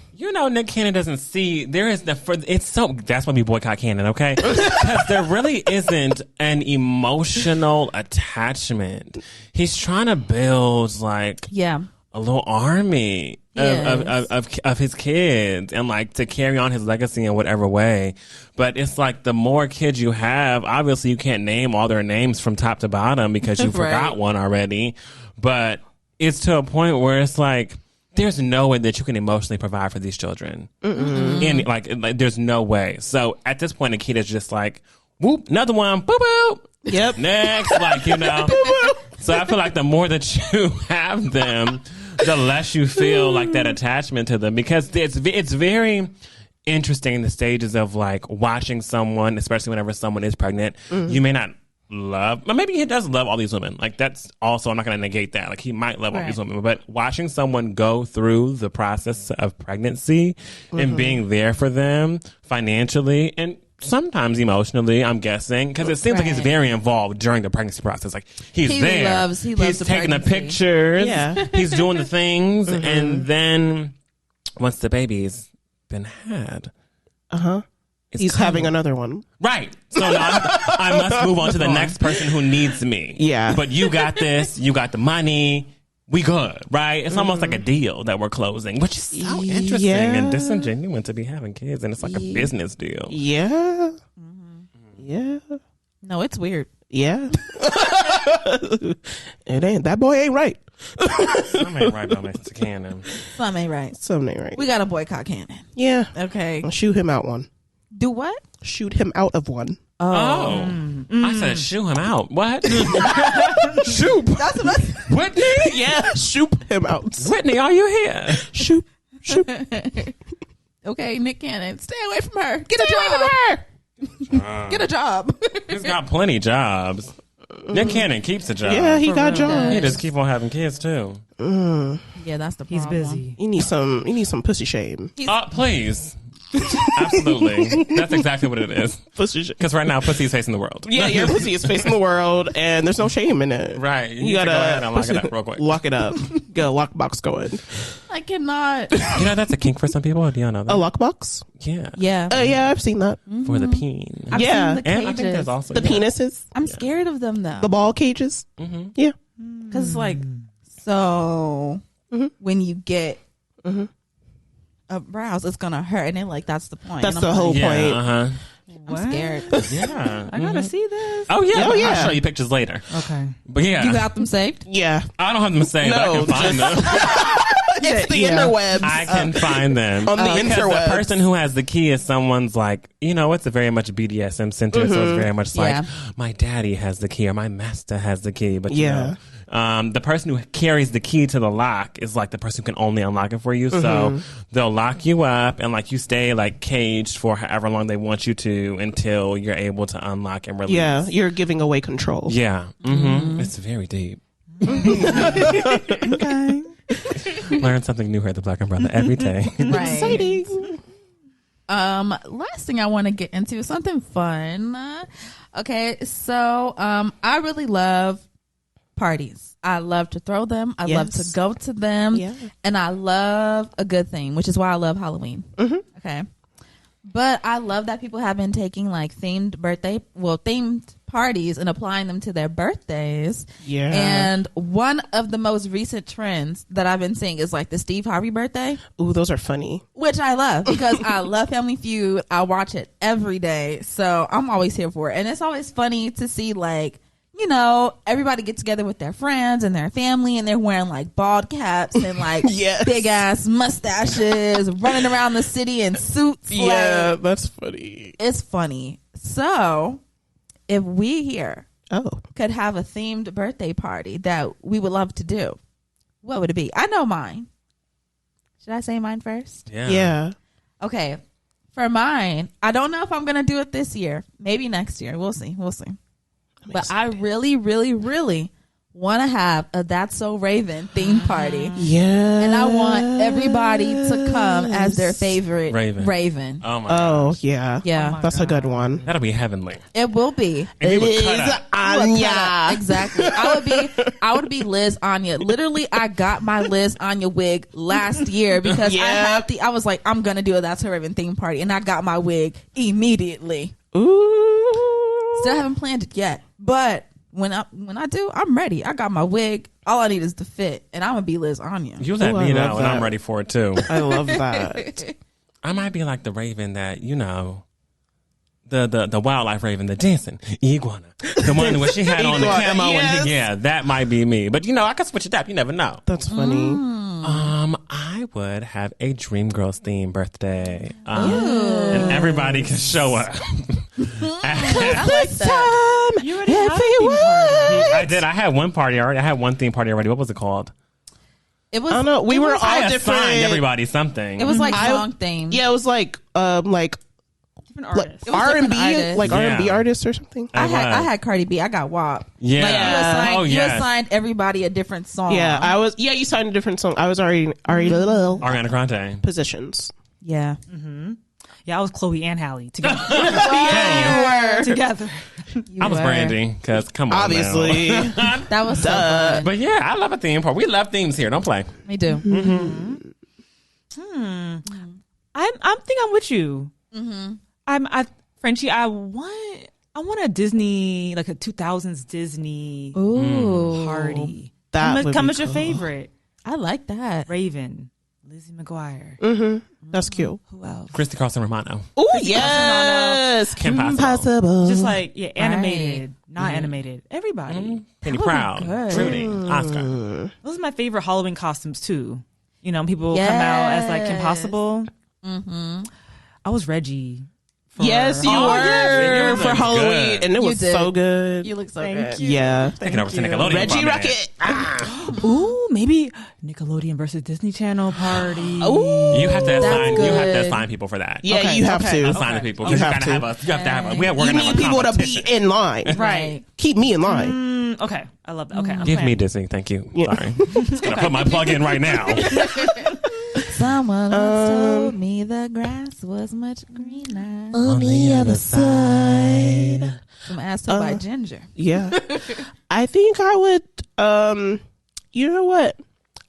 Nick Cannon doesn't see that's why we boycott Cannon, okay? Because there really isn't an emotional attachment. He's trying to build like a little army of his kids and like to carry on his legacy in whatever way. But it's like the more kids you have, obviously you can't name all their names from top to bottom because you forgot one already. But it's to a point where it's like there's no way that you can emotionally provide for these children. And like there's no way. So at this point, the kid is just like, whoop, another one, boop boop. Yep. Next, So I feel like the more that you have them, the less you feel like that attachment to them, because it's very interesting in the stages of like watching someone, especially whenever someone is pregnant. You may not love, but maybe he does love all these women. Like that's also, I'm not going to negate that. Like he might love all these women, but watching someone go through the process of pregnancy and being there for them financially and sometimes emotionally, I'm guessing, because it seems like he's very involved during the pregnancy process. Like he's there, he loves he's taking the pictures, he's doing the things, and then once the baby's been had, he's having another one. Right. So now I must move on to the next person who needs me. Yeah. But you got this. You got the money. We good, right? It's almost like a deal that we're closing, which is so interesting and disingenuous to be having kids, and it's like a business deal. Yeah. Yeah. No, it's weird. Yeah. It ain't. That boy ain't right. Some ain't right, Mr. Cannon. Some ain't right. Some ain't right. We got to boycott Cannon. Yeah. Okay. I'll shoot him out one. Do what? Shoot him out of one. Oh. I said shoot him out. What? Shoot. That's what Whitney? Yeah. Shoot him out. Whitney, are you here? Shoot. Okay, Nick Cannon, stay away from her. Get a job. Get a job. He's got plenty jobs. Nick Cannon keeps a job. Yeah, he got jobs. He just keep on having kids too. Yeah, that's the problem. He's busy. You need some pussy shame. Please. Absolutely. That's exactly what it is. Pussy shit. Because right now, pussy is facing the world. Yeah, your pussy is facing the world, and there's no shame in it. Right. You gotta go ahead and lock it up real quick. Lock it up. Get a lockbox going. I cannot. You know, that's a kink for some people. Do you know that? A lockbox? Yeah. Yeah. Yeah, I've seen that. For the peen. I've Yeah. seen the And cages. I think there's also The penises, I'm scared of them though. the ball cages. Mm-hmm. Yeah. Because like, so when you get aroused, it's gonna hurt, and then like that's the point. That's And I'm the whole like, point. Uh-huh. I'm scared. Yeah. I gotta see this. Oh, yeah. Oh, yeah. I'll show you pictures later. Okay. But yeah. You got them saved? Yeah. I don't have them saved, but I No, can find them. It's the Yeah. interwebs. I can find them. On the Because interwebs. the person who has the key is someone's like, you know, it's a very much BDSM center, so it's very much like, Yeah. my daddy has the key or my master has the key. But, you Yeah. know, the person who carries the key to the lock is like the person who can only unlock it for you. So they'll lock you up and like you stay like caged for however long they want you to until you're able to unlock and release. Yeah, you're giving away control. Yeah. Mm-hmm. It's very deep. Okay. Learn something new here at the Black Umbrella every day. Right. Exciting. Last thing I want to get into is something fun. Okay, so I really love parties. I love to throw them. I love to Yes. go to them. Yeah. And I love a good thing, which is why I love Halloween. Okay. But I love that people have been taking like themed parties and applying them to their birthdays. Yeah. And one of the most recent trends that I've been seeing is like the Steve Harvey birthday, Ooh, those are funny. which I love because I love Family Feud. I watch it every day. So I'm always here for it. And it's always funny to see like, you know, everybody get together with their friends and their family and they're wearing like bald caps and like Yes. big ass mustaches, running around the city in suits. Yeah, Like, that's funny. it's funny. So if we here Oh. could have a themed birthday party that we would love to do, what would it be? I know mine. Should I say mine first? Yeah. Okay. For mine, I don't know if I'm going to do it this year. Maybe next year. We'll see. We'll see. But I really, really, really want to have a That's So Raven theme party. Yeah. And I want everybody to come as their favorite Raven. Oh my Oh, gosh. yeah. Yeah. That's a good one. That'll be heavenly. It will be. And we would cut up. Anya. Exactly. I would be Liz Anya. Literally, I got my Liz Anya wig last year because I was like, I'm gonna do a That's So Raven theme party, and I got my wig immediately. Ooh. Still haven't planned it yet, but when I do, I'm ready. I got my wig. All I need is the fit, and I'm gonna be Liz Anya. You let Ooh, me I know, love and I'm that. ready for it too. I love that. I might be like the Raven that, you know, the wildlife Raven, the dancing iguana, the one where she had on the Iguana, camo. yes. And yeah, that might be me. But you know, I can switch it up. You never know. That's funny. I would have a Dreamgirls themed birthday, and everybody can show up. I like that. You already have a theme party. I did. I had one party already. I had one theme party already. What was it called? It was. I don't know. We were I all assigned different. everybody something. It was like I- song themed. Yeah, it was like Different artists. It was R and different B, artists. like Yeah. R&B artists or something. I It had was. Cardi B. I got WAP. Yeah. Like Oh, you yes. assigned everybody a different song. Yeah, I was. Yeah, you signed a different song. I was already little Ariana Grande. positions. Yeah. Yeah, I was Chloe and Halle together. Yeah, together. You I was were. Brandy because come on, obviously. now. That was so fun. But yeah, I love a theme party. We love themes here. Don't play. Me too. I think I'm with you. Frenchie, I want a Disney, like a 2000s Disney Ooh. party. That would Come be as your cool. favorite. I like that. Raven, Lizzie McGuire. That's cute. Who else? Christy Carlson Romano. Oh yes, Kim Possible. Just like animated, not animated. Everybody. Penny would be Proud. good. Trudy. Oscar. Those are my favorite Halloween costumes too. You know, people come out as like Kim Possible. I was Reggie. Yes, you Oh, were yes, for yours Halloween, good. and it You was did. so good. You look so Thank good. you. Yeah, Taking over to Nickelodeon. Reggie for a minute. Rocket. Ooh, maybe Nickelodeon versus Disney Channel party. Ooh, You have to assign. You have to good. assign people for that. yeah, Okay, you have okay. to. Assign the people. You You have gotta to. have a. You have to have a. We're You gonna need have a people to be competition. in line. Right. Keep me in line. Okay, I love that. Okay, I'm Give me planning. Disney. Thank you. Yeah. Sorry. Just gonna put my plug in right now. Someone once told me the grass was much greener on the other side. Some ass to by Ginger. Yeah. I think I would, you know what?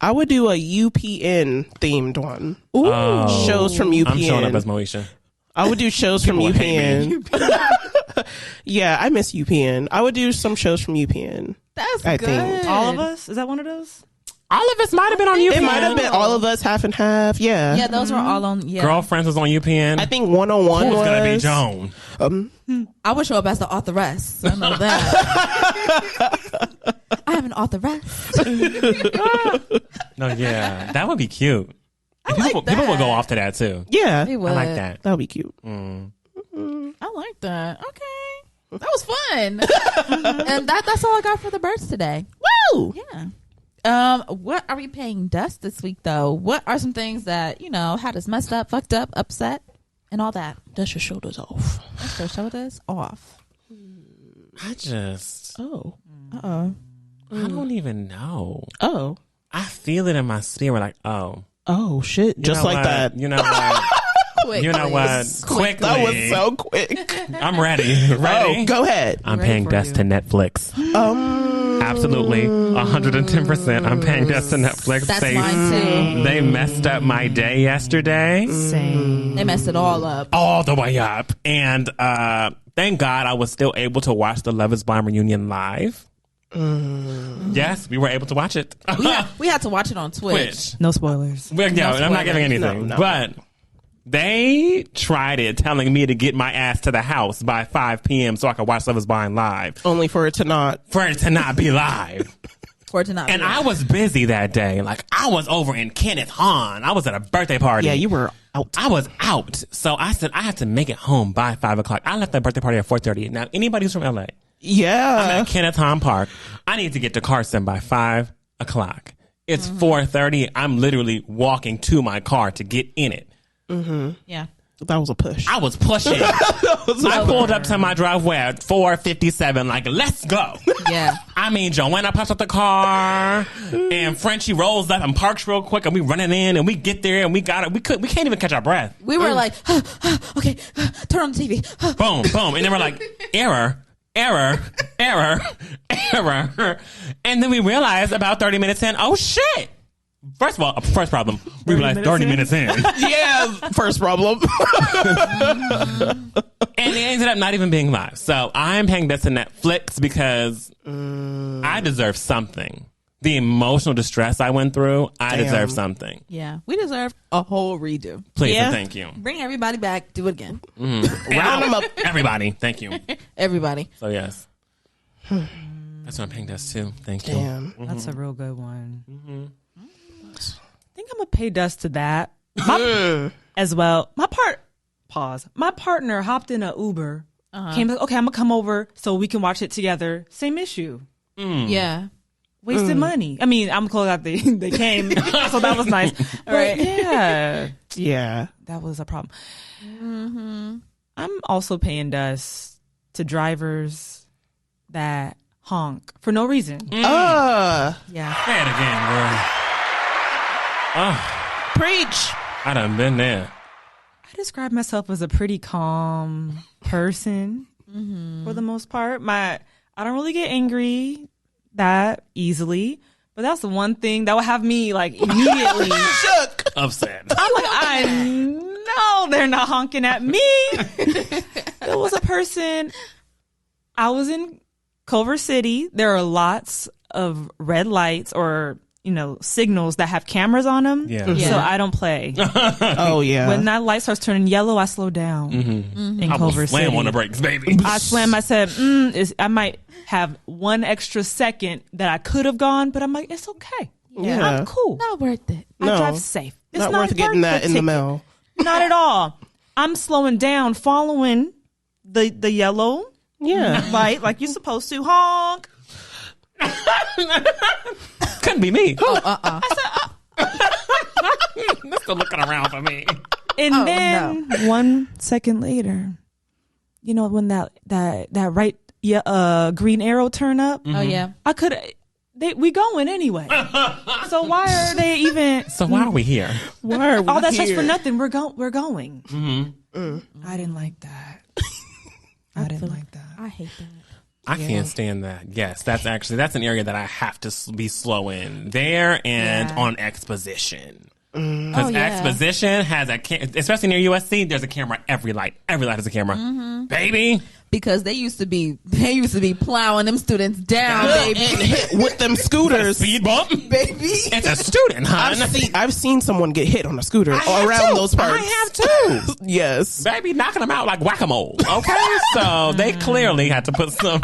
I would do a UPN themed one. Ooh. Shows from UPN. I'm showing up as Moesha. I would do shows from People hate UPN. Yeah, I miss UPN. I would do some shows from UPN. That's I good. think. All of us? Is that one of those? All of us might have been on UPN. It might have been all of us, half and half. Yeah. Yeah, those were all on. Yeah. Girlfriends was on UPN. I think 101 Who's was going to be Joan? I would show up as the authoress. I know that. I'm an authoress. No, yeah. That would be cute. And like people would go that. off to that too. Yeah. They I would. like that. That would be cute. I like that. Okay. That was fun. And that's all I got for the birds today. Woo! Yeah. What are we paying dust this week though? What are some things that, had us messed up, fucked up, upset, and all that? Dust your shoulders off. Dust your shoulders off. I just, Oh. Uh-oh. I don't even know. Oh. I feel it in my spirit like, oh. Oh, shit. You Just know like what? that. You know what? Quick, You know please. what? Quickly. That was so quick. I'm ready. Ready? Oh, go ahead. I'm Ready paying for dust you. to Netflix. Absolutely. 110%. I'm paying dust to Netflix. That's mine too. They messed up my day yesterday. Same. They messed it all up. All the way up. And thank God I was still able to watch the Love is Blind reunion live. Yes, we were able to watch it. We had to watch it on Twitch. No spoilers. Well, no, I'm not spoilers. giving anything. No. But they tried it, telling me to get my ass to the house by 5 p.m. so I could watch Love is Blind live. Only for it to not. For it to not be live. For it to not And be I was busy that day. Like, I was over in Kenneth Hahn. I was at a birthday party. Yeah, you were out. I was out. So I said, I have to make it home by 5 o'clock. I left that birthday party at 4:30. Now, anybody who's from LA, I'm Yeah. at Kenneth Hahn Park. I need to get to Carson by 5 o'clock. It's 4:30. I'm literally walking to my car to get in it. Yeah. That was a push. I was pushing. I pulled up to my driveway at 4:57, like, let's go. Yeah. I mean, Joanna pops up the car, and Frenchie rolls up and parks real quick, and we running in, and we get there, and we got it. We can't even catch our breath. We were like, okay, turn on the TV. Boom, boom, and then we're like, error. And then we realized about 30 minutes in, oh shit. First of all, first problem, we realized 30 minutes in. Yeah, first problem. And it ended up not even being live. So I'm paying this to Netflix because I deserve something. The emotional distress I went through, I Damn. deserve something. Yeah. We deserve a whole redo. Please Yeah. and thank you. Bring everybody back. Do it again. Round them up. Everybody, thank you. Everybody. So yes. That's what I'm paying this to. Thank you. Damn. That's a real good one. I think I'm gonna pay dust to that as well. My partner hopped in a Uber. Came like, okay, I'm gonna come over so we can watch it together. Same issue. Yeah. Wasted money. I mean, I'm glad they came, so that was nice. Right? Yeah, Yeah. that was a problem. I'm also paying dust to drivers that honk for no reason. Yeah. Say it again, girl. Oh, Preach. I done been there. I describe myself as a pretty calm person for the most part. I don't really get angry that easily, but that's the one thing that would have me like immediately Shook. Upset. I'm like, I know they're not honking at me. There was a person, I was in Culver City. There are lots of red lights or signals that have cameras on them. Yeah. Yeah. So I don't play. Oh, yeah. When that light starts turning yellow, I slow down in I will Culver slam City. on the brakes, baby. I slammed. I said, I might have one extra second that I could have gone, but I'm like, it's okay. Yeah. I'm cool. Not worth it. I No. drive safe. It's not worth getting that in the ticket. mail. Not at all. I'm slowing down, following the yellow Yeah. light like you're supposed to. Honk. Couldn't be me. Uh-uh. They're still looking around for me. And then 1 second later, when that right green arrow turn up, Oh, yeah. I could. we going anyway. So why are they even? So why are we here? Why are we All that's here? just for nothing. We're going. I didn't like that. I didn't like that. I hate that. I can't stand that. Yes, that's an area that I have to be slow in there and on exposition. Because exposition has especially near USC, there's a camera every light. Every light has a camera, baby. Because they used to be plowing them students down, baby, and hit with them scooters, speed bump, baby. It's a student, hon. I've seen someone get hit on a scooter around those parts. I have too. Yes, baby, knocking them out like whack-a-mole. Okay, so they clearly had to put some.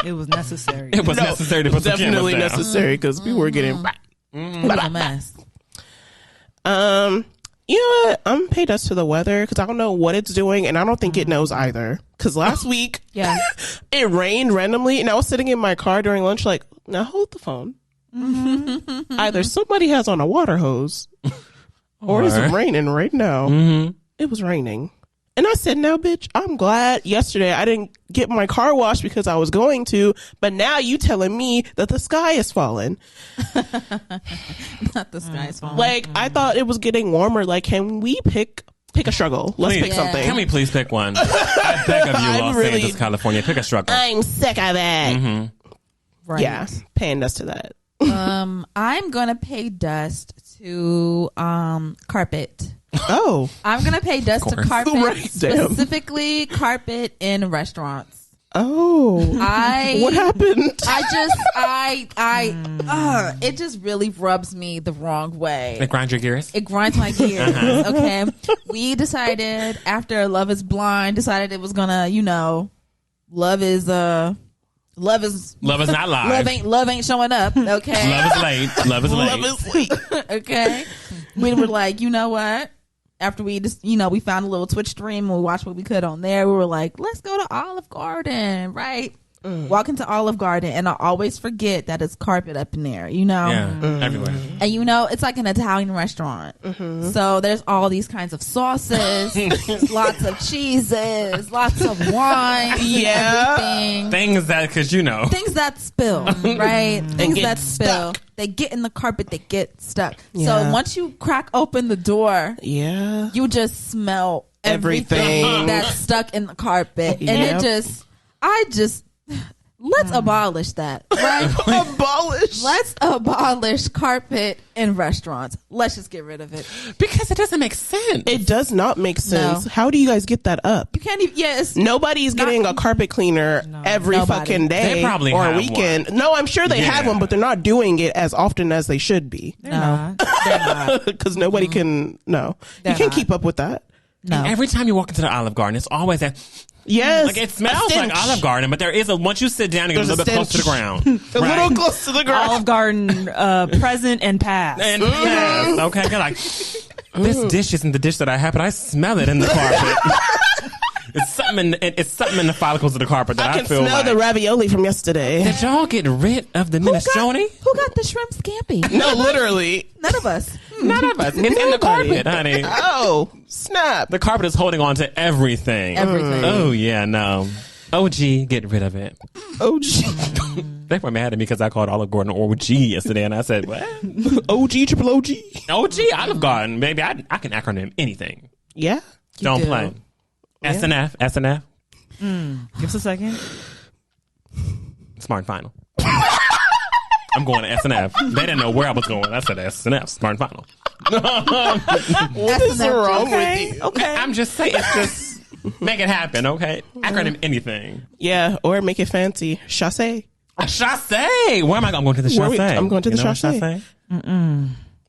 It was necessary. It was necessary to put some cameras definitely down. necessary because people were getting. It was a mess. You know what? I'm paid us to the weather because I don't know what it's doing, and I don't think it knows either. Because last week, it rained randomly, and I was sitting in my car during lunch, like, now hold the phone. Either somebody has on a water hose, or it's raining right now. It was raining. And I said, now, bitch, I'm glad yesterday I didn't get my car washed because I was going to, but now you telling me that the sky is falling. Not the sky is falling. Like, I thought it was getting warmer. Like, can we pick a struggle? Let's pick something. Can we please pick one? I beg of you, Los Angeles, California. Pick a struggle. I'm sick of it. Right. Yeah, paying dust to that. I'm gonna pay dust to carpet. Oh, I'm gonna pay dust to carpet, Right, damn. specifically carpet in restaurants. oh, what happened? It just really rubs me the wrong way. It grinds your gears? It grinds my gears. Okay, we decided after Love Is Blind, decided it was gonna, love is not live. Love ain't showing up. Okay, Love is late. Love is late. Love is late. okay. We were like, you know what? After we just, we found a little Twitch stream and we watched what we could on there. We were like, let's go to Olive Garden, right? Walk into Olive Garden, and I always forget that it's carpet up in there, Yeah, everywhere. And it's like an Italian restaurant. So there's all these kinds of sauces, lots of cheeses, lots of wine, everything. Things that, Things that spill, right? Things that spill. Stuck. They get in the carpet, they get stuck. So once you crack open the door, you just smell everything that's stuck in the carpet. And let's abolish that, right? Let's abolish carpet in restaurants. Let's just get rid of it. Because it doesn't make sense. It does not make sense. No. How do you guys get that up? You can't even, Nobody's getting a carpet cleaner every fucking day They probably or have weekend. one. No, I'm sure they have one, but they're not doing it as often as they should be. They're not. Because nobody can, you can't keep up with that. No. And every time you walk into the Olive Garden, it's always that. Yes. Like, it smells like Olive Garden, but there is once you sit down, you get a little bit close to the ground. A little close to the ground. Olive Garden, present and past. And yes, okay, you're like, this dish isn't the dish that I have, but I smell it in the carpet. It's something in the follicles of the carpet that I can feel smell like. the ravioli from yesterday. Did y'all get rid of the minestrone? Who got the shrimp scampi? No, literally. None of us. None of us. It's in the carpet, honey. Oh, snap. The carpet is holding on to everything. Oh, yeah, no. OG, get rid of it. OG. They were mad at me because I called Olive Garden OG yesterday, and I said, what? OG, triple OG. OG, Olive Garden. Baby, I can acronym anything. Yeah. Don't play. SNF. Give us a second. Smart and Final. I'm going to SNF. They didn't know where I was going. I said SNF, Smart and Final. What is wrong with you? Okay. I'm just saying, it's just make it happen, okay? Acronym anything. Yeah, or make it fancy. Chasse. A chasse. Where am I going? I'm going to the chasse. I'm going to the chasse.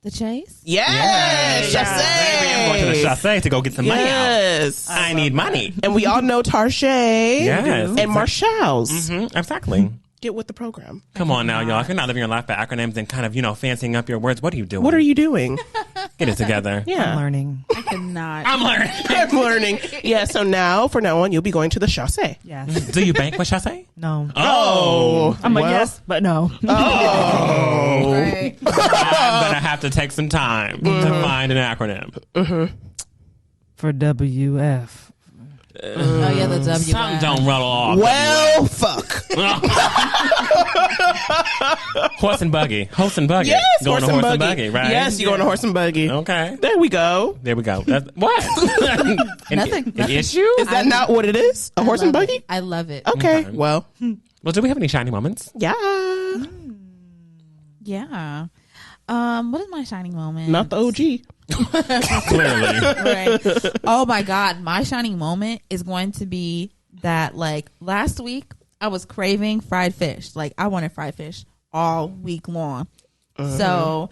The Chase? Yes. Chasse. Baby, I'm going to the chasse to go get some money out. Yes. I need money. And we all know Tarshay. Yes. And Marshall's. Exactly. Get with the program. Come on now, y'all. If you're not living your life by acronyms and kind of, fancying up your words, what are you doing? What are you doing? Get it together. Yeah. I'm learning. I cannot. I'm learning. I'm learning. Yeah, so now, from now on, you'll be going to the chasse. Yes. Do you bank with chasse? No. Oh. I'm like, yes, but no. Oh. Right. I'm going to have to take some time to find an acronym. For WF. Oh, yeah, the W. Something don't roll off. Well, fuck. Horse and buggy. Horse and buggy. Yes, going to horse and buggy, right? Yes, you going to horse and buggy. Okay. There we go. That's, what? Nothing. An issue? Is that not what it is? A horse and buggy? I love it. Okay. Well, do we have any shiny moments? yeah. Yeah. What is my shining moment? Not the OG. Clearly. Right. Oh my God. My shining moment is going to be that, like, last week I was craving fried fish. Like, I wanted fried fish all week long. So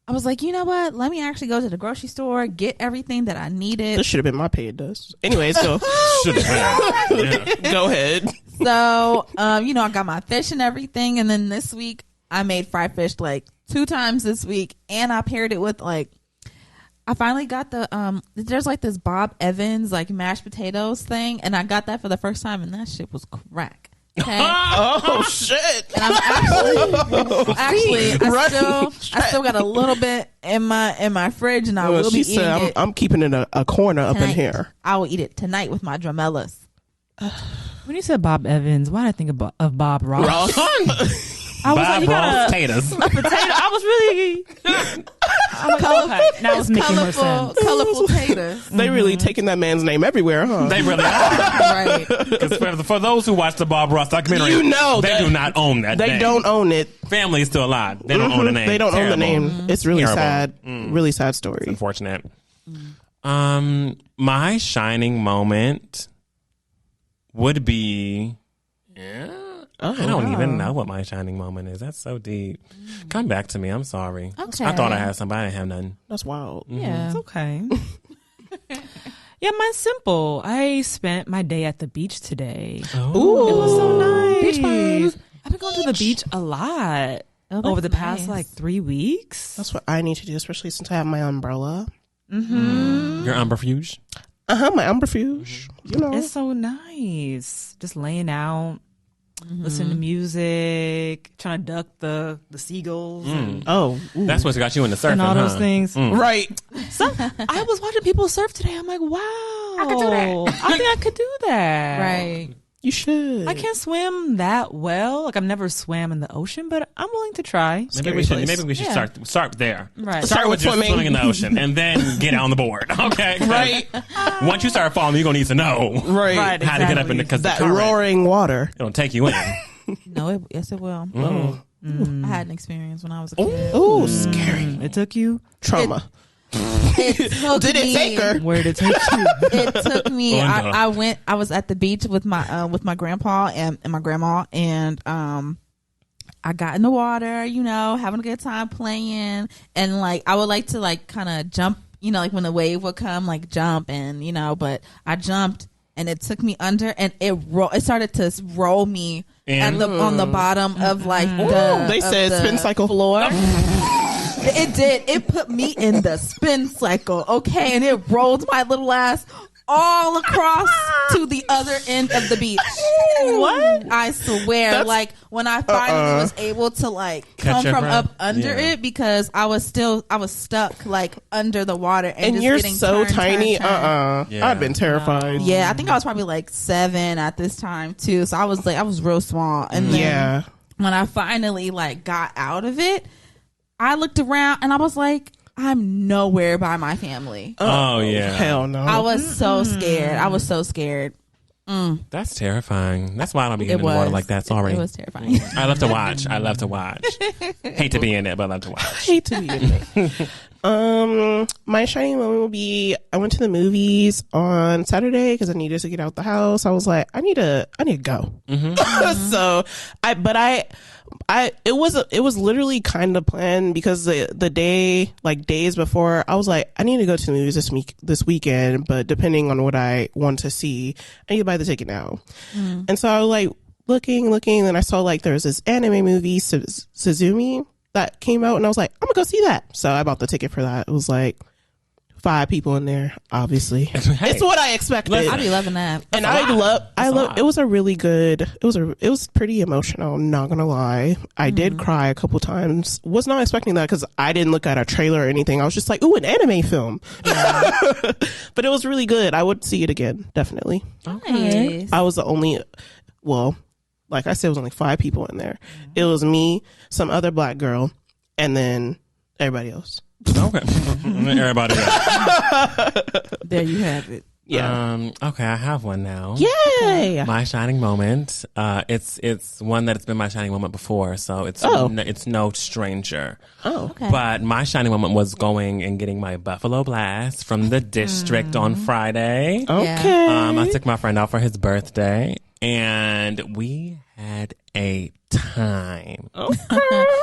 I was like, you know what? Let me actually go to the grocery store, get everything that I needed. This should have been my paid dust. Anyways, go. Should have been. Yeah. Go ahead. So, I got my fish and everything. And then this week I made fried fish like 2 times this week. And I paired it with, like, I finally got the, there's like this Bob Evans, like, mashed potatoes thing. And I got that for the first time and that shit was crack. Okay. Oh shit! And I'm actually, I still got a little bit in my fridge, and I will be eating it. I'm keeping it a corner up in here. I will eat it tonight with my drumellas. When you said Bob Evans, why did I think of Bob Ross? I was like, he got potatoes. a potato. I was really. I'm like, okay, now it's making more sense. Colorful taters. They really taking that man's name everywhere, huh? They really are. Right. Because for those who watch the Bob Ross documentary, they do not own that They name. don't own it. Family is still alive. They don't own the name. They don't own the name. It's really Terrible. sad. Really sad story. Unfortunate. My shining moment would be... I don't even know what my shining moment is. That's so deep. Come back to me. I'm sorry. Okay. I thought I had somebody. I didn't have nothing. That's wild. Yeah. It's okay. Yeah, mine's simple. I spent my day at the beach today. Ooh. It was so nice. Beach vibes. I've been going to the beach a lot over the past like 3 weeks. That's what I need to do, especially since I have my umbrella. Your umbrifuge? My umbrifuge. You know. It's so nice. Just laying out, listening to music, trying to duck the seagulls Oh. Ooh. That's what's got you in the surfing, and all those huh? things. Right. So, I was watching people surf today. I'm like, wow. I could do that. I think I could do that. Right. You should. I can't swim that well. Like, I've never swam in the ocean, but I'm willing to try. Maybe we should start there. Right. Start with just swimming. swimming in the ocean and then get on the board. Okay. Right. Once you start falling, you're gonna need to know Right. how to get up in because That the current, roaring water. it'll take you in. No, yes, it will. I had an experience when I was a kid. Ooh, scary. It took you? Trauma. It took Did it me- take her? Where did it take you? It took me. Oh, no. I was at the beach with my grandpa and my grandma, and I got in the water, having a good time playing, and like I would like to like kind of jump, like when the wave would come, like jump, and but I jumped and it took me under, and it started to roll me on the bottom of like They said spin cycle floor. It did. It put me in the spin cycle, okay, and it rolled my little ass all across to the other end of the beach. What? I swear, like when I finally was able to like Catch come your from breath. up under it, because I was stuck like under the water, and just you're getting so turned. tiny. Yeah. I'd been terrified. Yeah, I think I was probably like 7 at this time too. So I was real small, and then when I finally like got out of it, I looked around and I was like, I'm nowhere by my family. Oh yeah. Hell no. I was so scared. I was so scared. That's terrifying. That's why I don't be getting in the was. water like that. Sorry. It was terrifying. I love to watch. Hate to be in it, but I love to watch. hate to be in it. My shining moment will be I went to the movies on Saturday because I needed to get out the house. I was like, I need to go. So it was literally kind of planned because the day, like days before, I was like, I need to go to the movies this weekend, but depending on what I want to see, I need to buy the ticket now. And so I was like looking, and I saw like there was this anime movie, Suzumi, that came out, and I was like, I'm gonna go see that. So I bought the ticket for that. It was like 5 people in there, obviously. Hey, it's what I expected. I be loving that. And I love it was a really good, it was pretty emotional, not gonna lie. I did cry a couple times. Was not expecting that because I didn't look at a trailer or anything. I was just like, ooh, an anime film. But it was really good. I would see it again, definitely. Nice. I was the only, well, like I said, it was only 5 people in there. It was me, some other black girl, and then everybody else. Okay. Everybody else. There you have it. Yeah. Okay, I have one now. Yay! My shining moment. It's one that's been my shining moment before, so it's no stranger. Oh, Okay. But my shining moment was going and getting my Buffalo Blast from the district on Friday. okay. I took my friend out for his birthday, and we had a time.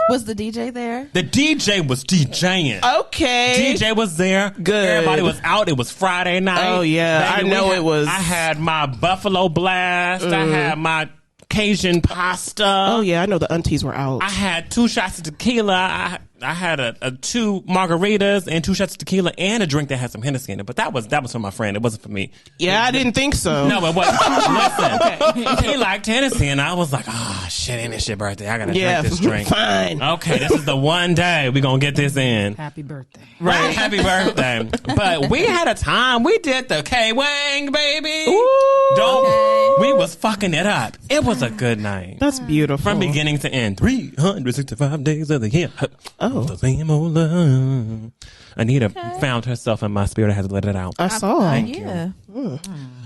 Was the DJ there? The DJ was DJing. Okay. DJ was there. Good. Everybody was out. It was Friday night. Oh, yeah. Baby, I know it was. I had my Buffalo Blast. I had my Cajun pasta. Oh, yeah. I know the aunties were out. I had 2 shots of tequila. I had a 2 margaritas and 2 shots of tequila and a drink that had some Hennessy in it. But that was for my friend. It wasn't for me. I didn't think so. No, but listen, he liked Hennessy, and I was like, oh, shit, ain't this shit birthday? I gotta drink this drink. Fine. Okay, this is the one day we gonna get this in. Happy birthday. Right, happy birthday. But we had a time. We did the K-Wang, baby. Ooh. We was fucking it up. It was a good night. That's beautiful. From beginning to end. 365 days of the year. Oh. The same old love. Anita found herself in my spirit. I had to let it out. I saw. Yeah.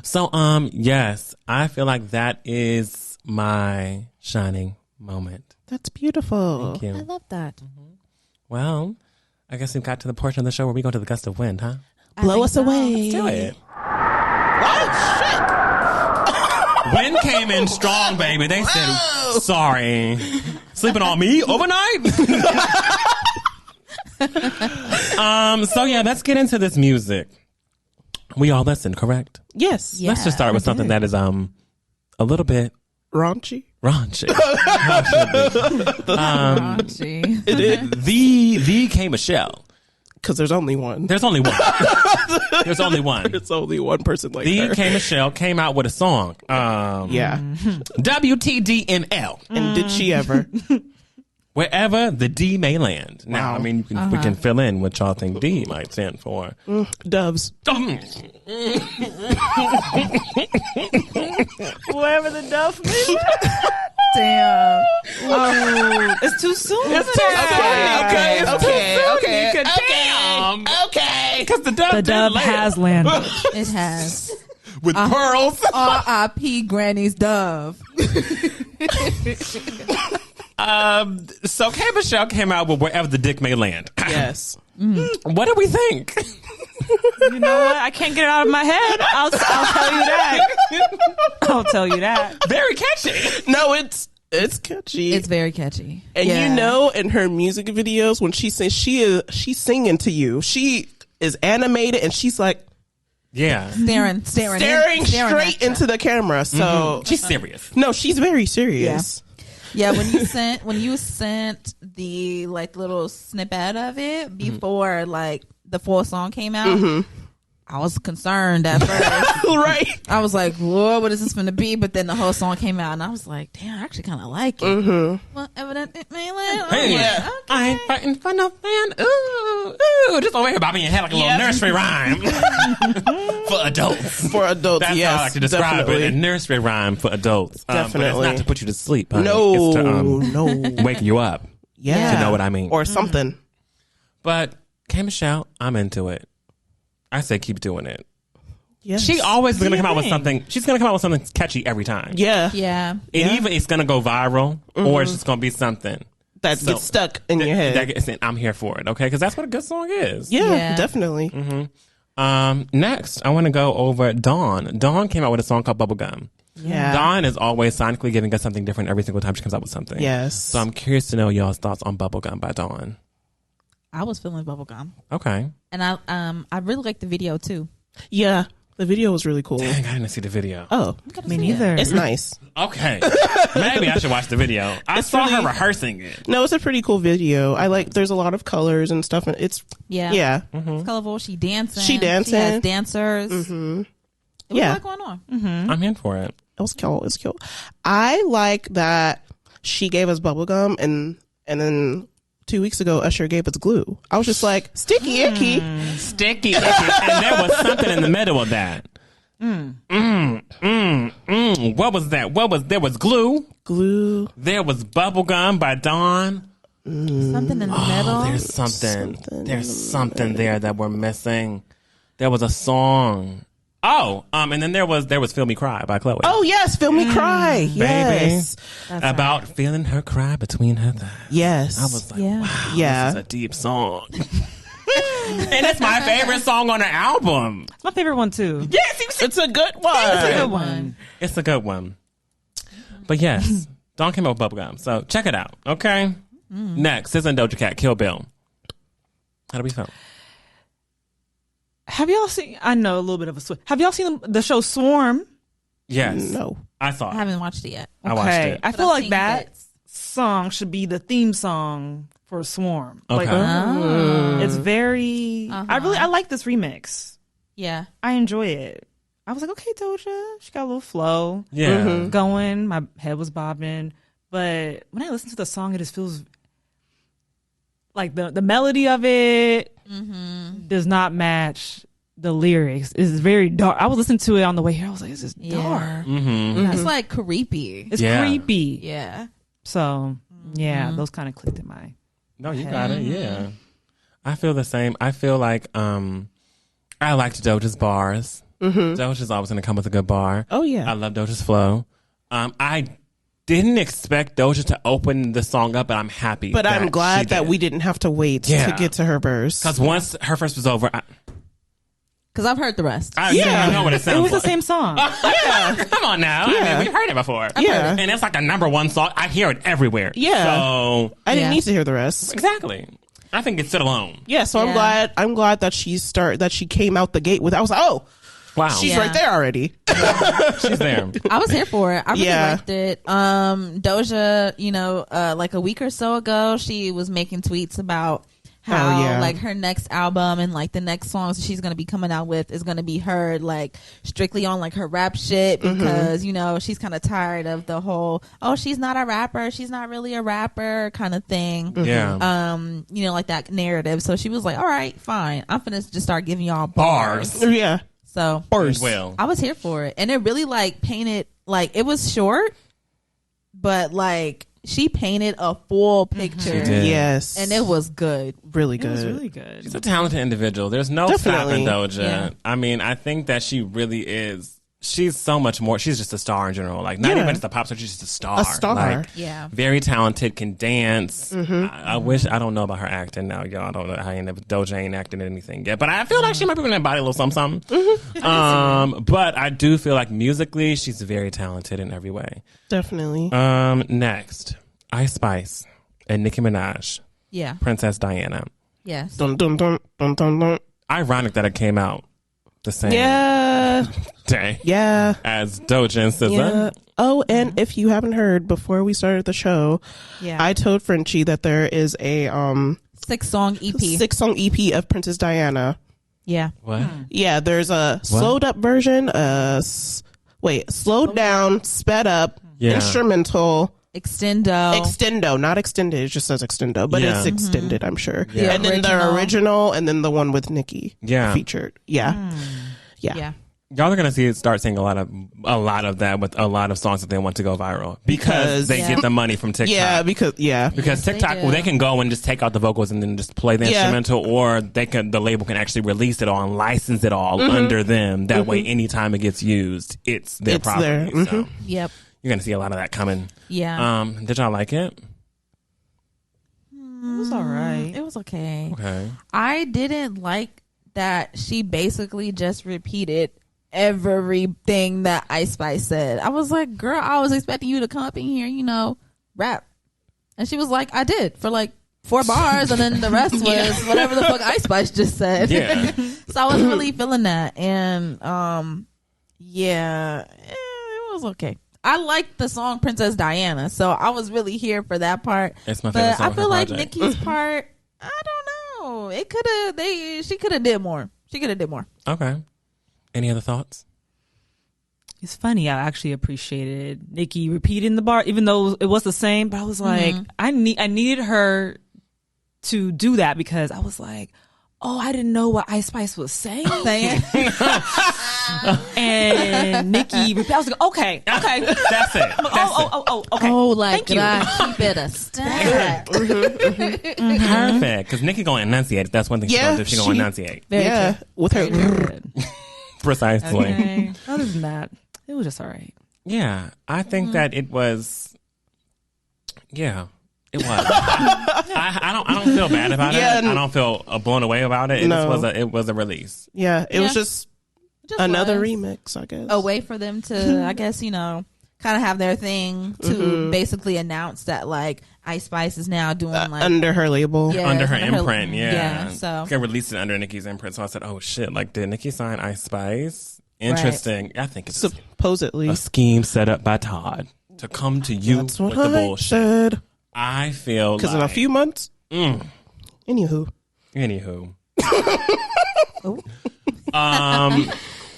So, yes, I feel like that is my shining moment. That's beautiful. Thank you. I love that. Well, I guess we've got to the portion of the show where we go to the gust of wind, huh? Blow us away. Let's do it. Oh, shit. Wind came in strong, baby. They said, sorry. Sleeping on me overnight? So yeah, let's get into this music. We all listen, correct? Yes. Yeah. Let's just start with something that is a little bit Raunchy. raunchy. Raunchy. The K Michelle. Because there's only one. There's only one. There's only one. There's only one person like The her. K Michelle came out with a song. Yeah. WTDML. And did she ever? Wherever the D may land. Now, Wow. I mean, we can fill in what y'all think D might stand for. Doves. Wherever the dove may Damn. It's too soon. Okay. Because the dove, The dove has landed. It has. with pearls. R.I.P. Granny's dove. So K Michelle came out with Wherever the Dick May Land. Yes. What do we think? You know what? I can't get it out of my head. I'll tell you that. I'll tell you that. Very catchy. No, it's catchy. It's very catchy. And Yeah. you know, in her music videos, when she sings, she's singing to you. She is animated, and she's like Yeah. staring straight at you. into the camera. So She's serious. no, she's very serious. Yeah, when you sent the like little snippet of it before like the full song came out, I was concerned at first. Right. I was like, "Whoa, what is this going to be?" But then the whole song came out, and I was like, "Damn, I actually kind of like it." Well, evident it may land. Hey, Yeah. I ain't fighting for no man. Ooh, just over here bobbing your head like a little nursery rhyme for adults. For adults, That's yes, how I like to describe definitely. it. A nursery rhyme for adults. But Definitely. it's not to put you to sleep. Honey. No, It's to no. wake you up. Yeah. To know what I mean. Or something. But K Michelle, I'm into it. I say keep doing it. Yes. She always going to your come out with thing. something. She's going to come out with something catchy every time. Yeah. Yeah, And even it's going to go viral or it's just going to be something. That So- gets stuck in your head. That gets in. I'm here for it, okay? Because that's what a good song is. yeah, Yeah. definitely. Next, I want to go over Dawn. Dawn came out with a song called Bubblegum. Yeah. Dawn is always sonically giving us something different every single time she comes out with something. Yes. So I'm curious to know y'all's thoughts on Bubblegum by Dawn. I was feeling bubblegum, Okay. and I really like the video too. Yeah. The video was really cool. Dang, I didn't see the video. Oh, Me neither. it's nice. Okay. Maybe I should watch the video. I saw her really- rehearsing it. No, it's a pretty cool video. I like. There's a lot of colors and stuff. And it's yeah. It's colorful. She dancing. She dancing. She has dancers. Mm-hmm. Yeah. A lot going on. I'm in for it. It was cool. It's cool. I like that she gave us bubblegum and then 2 weeks ago Usher gave us glue. I was just like, sticky icky. Sticky. And there was something in the middle of that. What was that? There was Glue. There was Bubblegum by Dawn. Something in the middle. There's something there that we're missing. There was a song. Oh, and then there was Feel Me Cry by Chloe. Oh yes, Feel Me Cry. Yes. Baby. About feeling her cry between her thighs. Yes. I was like, Yeah. wow, Yeah. this is a deep song. And it's my favorite song on the album. It's my favorite one too. Yes, it's a good one. It's a good one. It's a good one. But yes, Dawn came up with Bubblegum. So check it out, okay? Next, SZA and Doja Cat, Kill Bill. How do we feel? Have y'all seen? I know a little bit of a switch. Have y'all seen the show Swarm? Yes. No. I saw I it. haven't watched it yet. I watched it. I But feel I've like seen that bits. song should be the theme song for Swarm. Okay. Like, it's very. I like this remix. Yeah. I enjoy it. I was like, okay, Doja, she got a little flow Yeah. going. My head was bobbing, but when I listen to the song, it just feels like the melody of it does not match the lyrics. It's very dark. I was listening to it on the way here. I was like, this is dark. It's like creepy. It's Yeah. creepy. Yeah. So yeah, those kind of clicked in my. No, you got it. Yeah. I feel the same. I feel like I liked Doja's bars. Doja's always going to come with a good bar. Oh, yeah. I love Doja's flow. I didn't expect Doja to open the song up, but I'm happy. But I'm glad that did. we didn't have to wait to get to her verse. Because once her verse was over, Because I've heard the rest. I know what it sounds It was like. the same song. Come on now. Yeah. I mean, we've heard it before. Yeah. And it's like a number one song. I hear it everywhere. Yeah. So, I didn't Yeah. need to hear the rest. exactly. I think it stood alone. Yeah, so Yeah. I'm glad that she came out the gate with. I was like, oh, Wow. she's Yeah. right there already. She's there. I was here for it. I really Yeah. liked it. Doja, like a week or so ago, she was making tweets about how like her next album and like the next songs she's gonna be coming out with is gonna be her like strictly on like her rap shit because she's kind of tired of the whole she's not a rapper, she's not really a rapper kind of thing. Yeah. Like that narrative. So she was like, all right, fine, I'm finna just start giving y'all Bars. Yeah. So Well. I was here for it, and it really like painted like it was short, but like she painted a full picture. She did. Yes. And it was good. really It good. was really good. She's a talented individual. There's no Definitely. stopping Doja. Yeah. I mean, I think that she really is. She's so much more. She's just a star in general. Like, not Yeah. even just a pop star. She's just a star. A star. Like, Yeah. very talented, can dance. I wish, I don't know about her acting now, y'all. I don't know how Doja ain't acting in anything yet. But I feel like she might be in that body a little something. But I do feel like musically, she's very talented in every way. Definitely. Next, Ice Spice and Nicki Minaj, Yeah. Princess Diana. Yes. Dun, dun, dun, dun, dun, dun. Ironic that it came out the same Yeah. day Yeah. as Doja and SZA. Yeah. Oh, and if you haven't heard, before we started the show, Yeah. I told Frenchie that there is a 6-song EP. 6-song EP of Princess Diana. Yeah. What? Yeah, there's a slowed up version, slowed down, sped up, Yeah. instrumental, extendo, not extended. It just says extendo, but Yeah. it's extended, I'm sure. Yeah. And then the original, and then the one with Nicki. Yeah. Featured. Yeah. Yeah. Y'all are gonna start seeing a lot of that with a lot of songs that they want to go viral because they get the money from TikTok. Yeah, because Yes, they TikTok, do. they can go and just take out the vocals and then just play the instrumental, or the label can actually release it all and license it all under them. That way, anytime it gets used, it's their property. there. So Yep. you're gonna see a lot of that coming. Yeah. Did y'all like it? It was all right. It was okay. Okay. I didn't like that she basically just repeated everything that Ice Spice said. I was like, girl, I was expecting you to come up in here, rap. And she was like, I did for like 4 bars, and then the rest was whatever the fuck Ice Spice just said. Yeah. So I wasn't really feeling that. And it was okay. I liked the song Princess Diana, so I was really here for that part. It's my favorite But song I on feel her like project. Nicki's part, I don't know. It could have she could have did more. She could have did more. Okay. Any other thoughts? It's funny. I actually appreciated Nicki repeating the bar, even though it was the same. But I was like, I needed her to do that because I was like, oh, I didn't know what Ice Spice was saying. And Nicki, I was like, okay. That's it. Okay. Oh, like, thank you. keep it a stack. Perfect. Because Nicki going to enunciate. That's one thing she's going to do. She's going to enunciate. Yeah, with her. Good. Precisely. Okay. Other than that, it was just all right. Yeah. I think that it was. Yeah. It was. I don't feel bad about it. I don't feel blown away about it. It was a release. Yeah, it was just another was remix, I guess. a way for them to, I guess, kind of have their thing to basically announce that like Ice Spice is now doing like under her label, under her imprint. Yeah, so they released it under Nicki's imprint. So I said, "Oh shit! Like, did Nicki sign Ice Spice? Interesting. Right. I think it's supposedly a scheme set up by Todd to come to you with the bullshit." Said. I feel because in a few months. Anywho.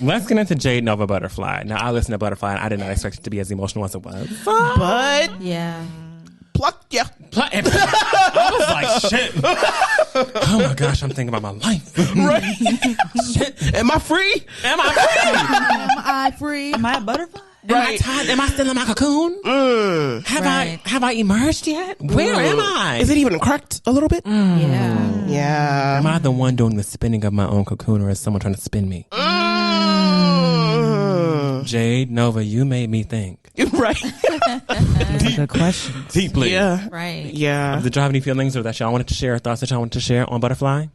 Let's get into Jade Novah Butterfly. Now, I listened to Butterfly, and I did not expect it to be as emotional as it was. But yeah, plucked ya. I was like, shit. Oh my gosh, I'm thinking about my life. Right? Shit. Am I free? Am I free? Am I a butterfly? Right. Am I still in my cocoon? Have I emerged yet? Where am I? Is it even cracked a little bit? Yeah. Am I the one doing the spinning of my own cocoon, or is someone trying to spin me? Jade, Novah, you made me think. Right. That's a good question. Deeply. Yeah. Right. Yeah. Did y'all have any feelings or that y'all wanted to share, thoughts that y'all wanted to share on Butterfly?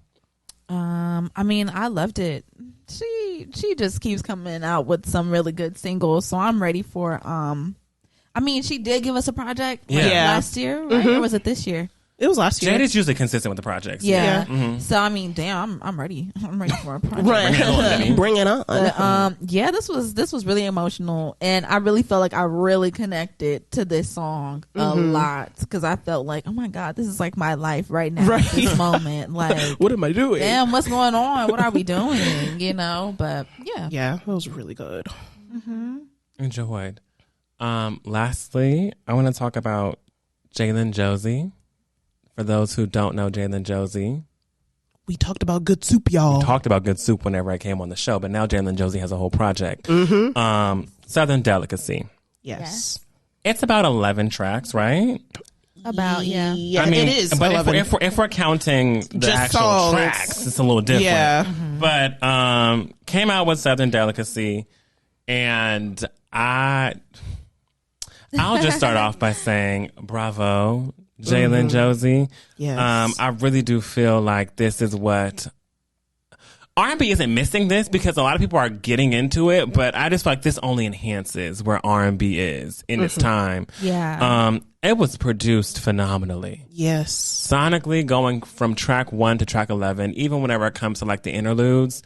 I mean, I loved it. She just keeps coming out with some really good singles, so I'm ready for I mean, she did give us a project last year, right? Or was it this year? It was last year. Jade is usually consistent with the projects. Yeah. Mm-hmm. So I mean, damn, I'm ready. I'm ready for a project. Right. Bring it on. But, yeah, this was really emotional, and I really felt like I really connected to this song a lot because I felt like, oh my god, this is like my life right now, at this moment. Like, what am I doing? Damn, what's going on? What are we doing? But yeah, it was really good. Enjoyed. Lastly, I want to talk about Josey. For those who don't know Josey, we talked about Good Soup, y'all. We talked about Good Soup whenever I came on the show, but now Josey has a whole project. Southern Delicacy. Yes. It's about 11 tracks, right? About, yeah. I mean, it is. But if we're counting the just actual songs, tracks, it's a little different. Yeah. But came out with Southern Delicacy, and I'll just start off by saying bravo, Josey. Yes. I really do feel like this is what R&B isn't missing this because a lot of people are getting into it, but I just feel like this only enhances where R&B is in its time. Yeah. It was produced phenomenally. Yes. Sonically, going from track 1 to track 11, even whenever it comes to like the interludes,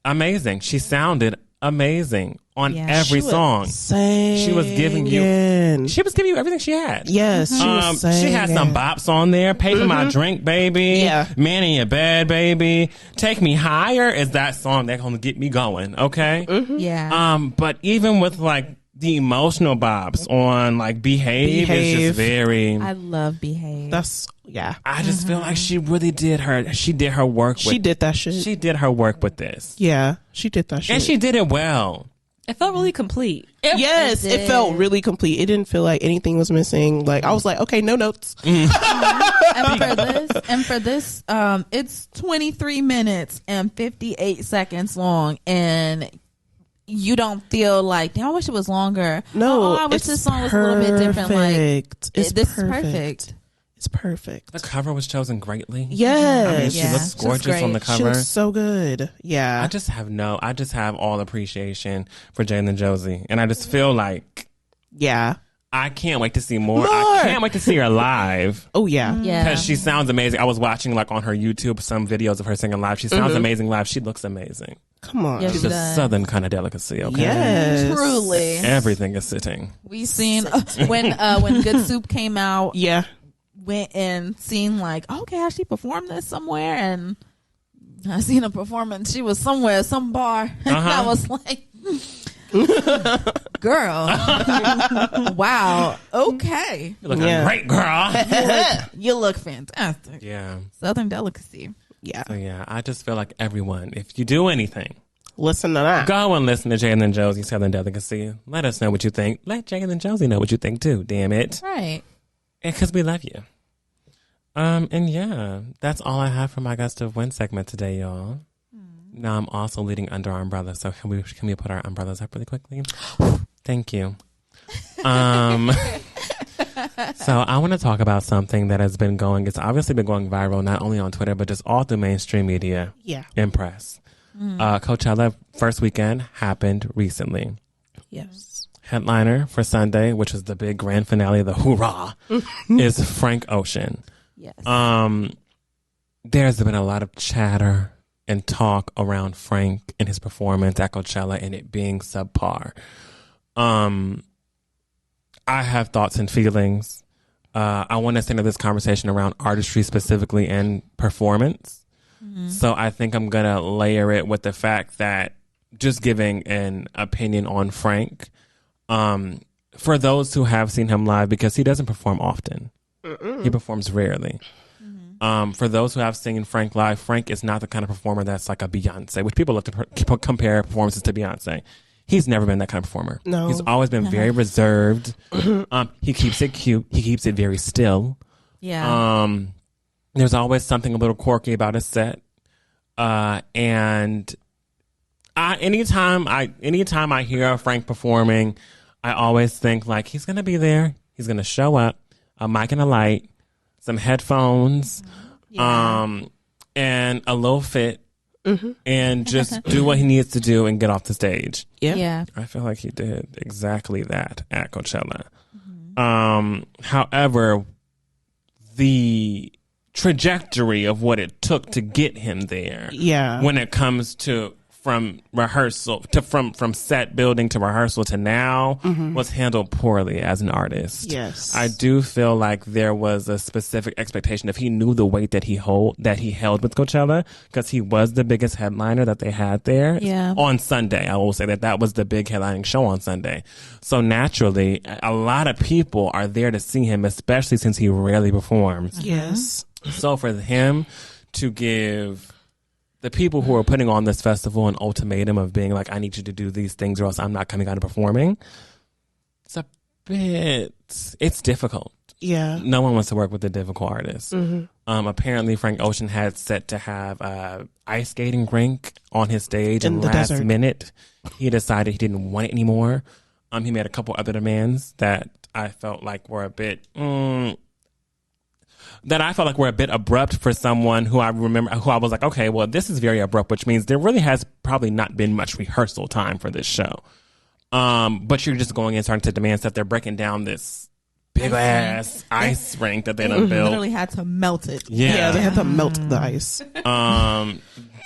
amazing. She sounded amazing on every song. She was giving you everything she had. Yes, she had some bops on there. Pay for my drink, baby. Yeah. Man in your bed, baby. Take Me Higher is that song that's gonna get me going. Okay. Yeah. But even with like the emotional bops on like Behave is just very. I love Behave. I just feel like she really did her work. She did that shit. She did her work with this. Yeah, she did that shit. And she did it well. It felt really complete. It felt really complete. It didn't feel like anything was missing. Like I was like, okay, no notes. And for this, it's 23 minutes and 58 seconds long, and you don't feel like, damn, I wish it was longer. No, I wish this song was a little bit different. Like, this is perfect. It's perfect. The cover was chosen greatly. Yes. I mean, she looks gorgeous on the cover. She looks so good. Yeah. I just have all appreciation for Josey. And I just feel like I can't wait to see more. I can't wait to see her live. Oh yeah. Yeah. Because she sounds amazing. I was watching like on her YouTube some videos of her singing live. She sounds amazing live. She looks amazing. Come on. Yes, She's a southern kind of delicacy, okay? Yes. Truly. Everything is sitting. We seen when Good Soup came out. Yeah. Went and seen like, okay, how she performed this somewhere, and I seen a performance. She was somewhere, some bar, and I was like, girl, wow, okay, You're looking great, girl. you look fantastic. Yeah. Southern Delicacy. Yeah. So yeah, I just feel like everyone, if you do anything, listen to that. go and listen to Jade and Josey Southern Delicacy. Let us know what you think. Let Jade and Josey know what you think too. Damn it. Right. And because we love you. And yeah, that's all I have for my Gust of Wind segment today, y'all. Now I'm also leading under our umbrella, so can we put our umbrellas up really quickly? Thank you. So I want to talk about something that has been going. It's obviously been going viral, not only on Twitter but just all through mainstream media. Yeah. And press. Coachella first weekend happened recently. Yes. Headliner for Sunday, which is the big grand finale of the hoorah, is Frank Ocean. Yes. There's been a lot of chatter and talk around Frank and his performance at Coachella and it being subpar. I have thoughts and feelings. I want to center this conversation around artistry specifically and performance. So I think I'm going to layer it with the fact that just giving an opinion on Frank, for those who have seen him live, because he doesn't perform often. He performs rarely. For those who have seen Frank live, Frank is not the kind of performer that's like a Beyonce, which people love to compare performances to Beyonce. He's never been that kind of performer. No. He's always been very reserved. He keeps it cute. He keeps it very still. Yeah. There's always something a little quirky about his set. And anytime I hear Frank performing, I always think like he's going to be there. He's going to show up, a mic and a light, some headphones, and a little fit, and just do what he needs to do and get off the stage. Yeah. I feel like he did exactly that at Coachella. However, the trajectory of what it took to get him there, when it comes to from rehearsal to from set building to rehearsal to now, was handled poorly as an artist. Yes. I do feel like there was a specific expectation if he knew the weight that he held with Coachella, because he was the biggest headliner that they had there on Sunday. I will say that was the big headlining show on Sunday. So naturally, a lot of people are there to see him, especially since he rarely performs. Yes. So for him to give the people who are putting on this festival an ultimatum of being like, I need you to do these things or else I'm not coming out and performing, it's difficult. Yeah. No one wants to work with a difficult artist. Apparently Frank Ocean had set to have ice skating rink on his stage, in and the last desert. minute he decided he didn't want it anymore. He made a couple other demands that I felt like were a bit abrupt for someone who I was like, okay, well, this is very abrupt, which means there really has probably not been much rehearsal time for this show. But you're just going in starting to demand stuff. They're breaking down this big ass ice rink that they done built. Literally had to melt it. Yeah, they had to melt the ice.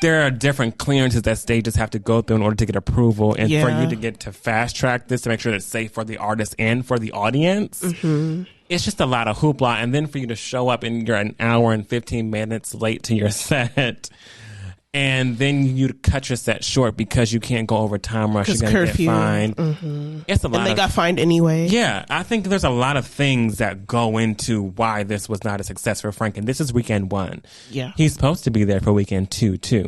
There are different clearances that stages have to go through in order to get approval, and for you to get to fast track this to make sure that it's safe for the artist and for the audience. It's just a lot of hoopla, and then for you to show up and you're an hour and 15 minutes late to your set, and then you cut your set short because you can't go over time rush. You're going to get fined. It's a lot. And they got fined anyway. Yeah, I think there's a lot of things that go into why this was not a success for Frank, and this is weekend one. Yeah. He's supposed to be there for weekend two, too.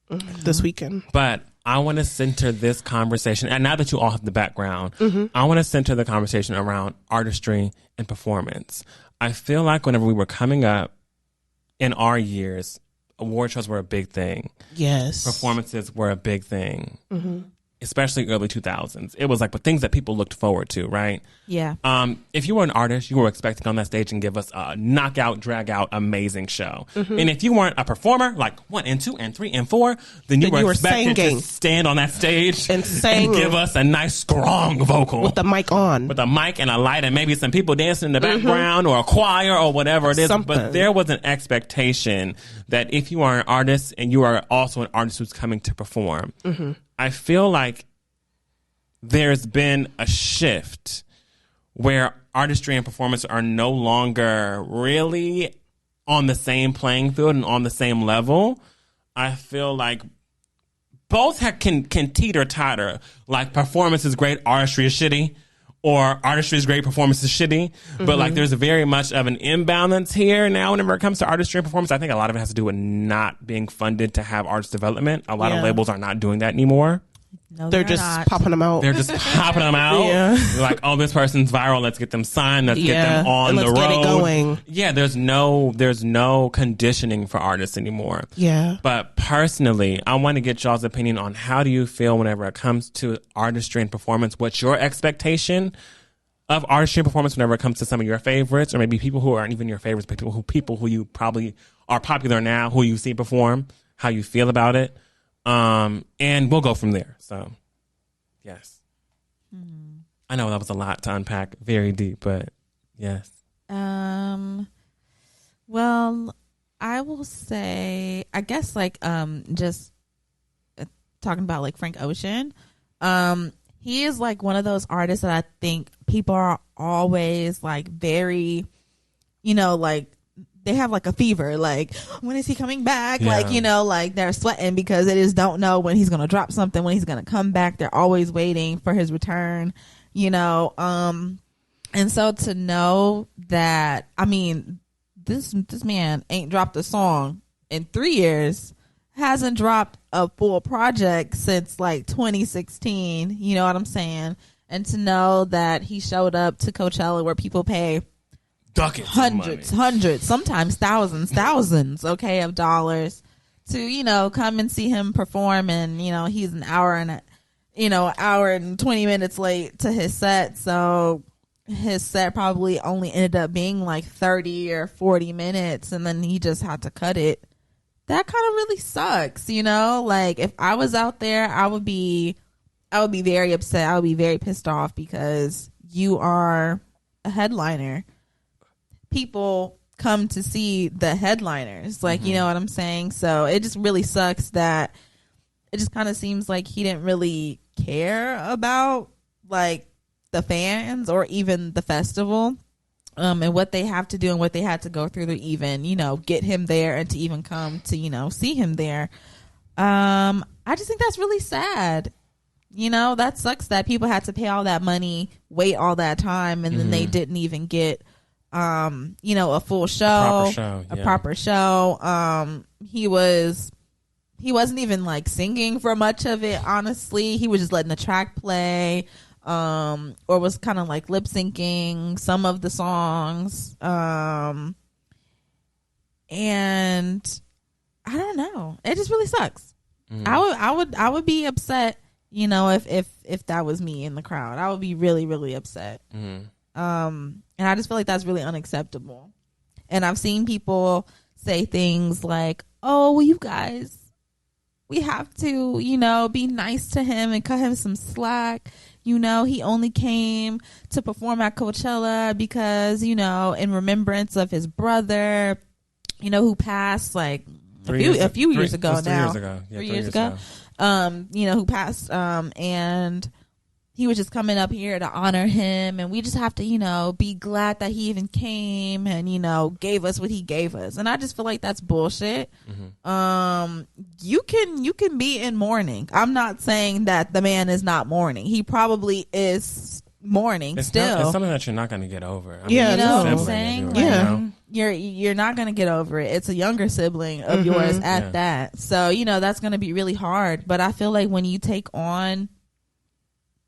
This weekend. But I want to center this conversation, and now that you all have the background, I want to center the conversation around artistry and performance. I feel like whenever we were coming up in our years, award shows were a big thing. Yes. Performances were a big thing. Especially early 2000s. It was like the things that people looked forward to, right? Yeah. If you were an artist, you were expected on that stage and give us a knockout, drag out, amazing show. And if you weren't a performer, like 1 and 2 and 3 and 4, then you were expected to stand on that stage and give us a nice, strong vocal. With the mic on. With a mic and a light and maybe some people dancing in the background or a choir or whatever it is. Something. But there was an expectation that if you are an artist and you are also an artist who's coming to perform, I feel like there's been a shift where artistry and performance are no longer really on the same playing field and on the same level. I feel like both can teeter-totter. Like, performance is great, artistry is shitty. or artistry is great, performance is shitty. But like, there's very much of an imbalance here now whenever it comes to artistry and performance. I think a lot of it has to do with not being funded to have artist development. A lot of labels are not doing that anymore. No, They're just not. popping them out. They're just popping them out. Yeah. They're like, oh, this person's viral. Let's get them signed. Let's get them on the road. Let's get it going. Yeah, there's no conditioning for artists anymore. Yeah. But personally, I want to get y'all's opinion on how do you feel whenever it comes to artistry and performance? What's your expectation of artistry and performance whenever it comes to some of your favorites, or maybe people who aren't even your favorites, but people who you probably are popular now, who you see perform, how you feel about it. And we'll go from there. So, yes. I know that was a lot to unpack, very deep, but yes. Well, I will say, I guess like just talking about like Frank Ocean, he is like one of those artists that I think people are always like very, like they have like a fever, like when is he coming back? Yeah. Like, like they're sweating because they just don't know when he's going to drop something, when he's going to come back. They're always waiting for his return, and so to know that, I mean, this man ain't dropped a song in 3 years, hasn't dropped a full project since like 2016, you know what I'm saying? And to know that he showed up to Coachella where people pay Ducats hundreds, sometimes thousands, okay, of dollars to, come and see him perform, and, he's an hour and 20 minutes late to his set. So his set probably only ended up being like 30 or 40 minutes, and then he just had to cut it. That kind of really sucks, like if I was out there, I would be very upset. I would be very pissed off because you are a headliner. People come to see the headliners, like, you know what I'm saying? So it just really sucks that it just kind of seems like he didn't really care about like the fans or even the festival, and what they have to do and what they had to go through to even, get him there and to even come to, see him there. I just think that's really sad. That sucks that people had to pay all that money, wait all that time, and then they didn't even get a full show, a proper show. He wasn't even like singing for much of it, honestly. He was just letting the track play, or was kind of like lip syncing some of the songs. And I don't know. It just really sucks. I would be upset, if that was me in the crowd. I would be really, really upset. And I just feel like that's really unacceptable. And I've seen people say things like, oh, well, you guys, we have to, be nice to him and cut him some slack. He only came to perform at Coachella because, in remembrance of his brother, who passed like a few years ago now. 3 years ago. Who passed, and he was just coming up here to honor him, and we just have to, be glad that he even came and, gave us what he gave us. And I just feel like that's bullshit. You can be in mourning. I'm not saying that the man is not mourning. He probably is mourning still. It's something that you're not going to get over. You know what I'm saying? You're not going to get over it. It's a younger sibling of yours at that. So, that's going to be really hard. But I feel like when you take on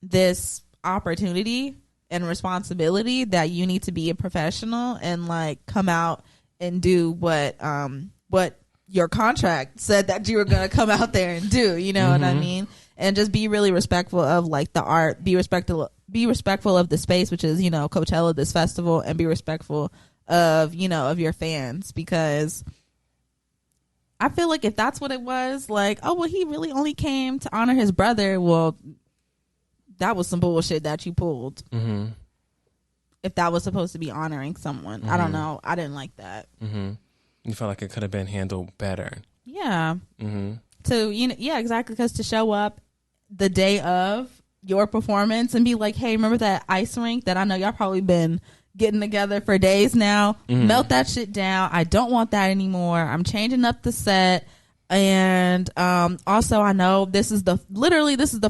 this opportunity and responsibility that you need to be a professional and like come out and do what your contract said that you were going to come out there and do, what I mean? And just be really respectful of like the art, be respectful of the space, which is, Coachella, this festival, and be respectful of, of your fans, because I feel like if that's what it was, like, oh, well, he really only came to honor his brother. Well, that was some bullshit that you pulled. If that was supposed to be honoring someone. I don't know. I didn't like that. You felt like it could have been handled better. Yeah. So, yeah, exactly. Because to show up the day of your performance and be like, hey, remember that ice rink that I know y'all probably been getting together for days now? Melt that shit down. I don't want that anymore. I'm changing up the set. And also, I know this is the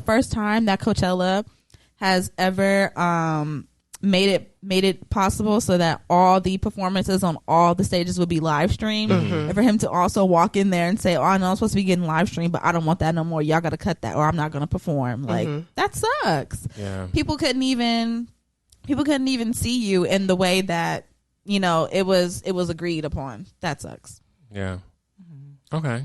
first time that Coachella has ever made it possible so that all the performances on all the stages would be live streamed, and for him to also walk in there and say, "Oh, I know I'm supposed to be getting live streamed, but I don't want that no more. Y'all got to cut that, or I'm not going to perform." Like that sucks. Yeah. People couldn't even see you in the way that it was agreed upon. That sucks. Yeah. Okay.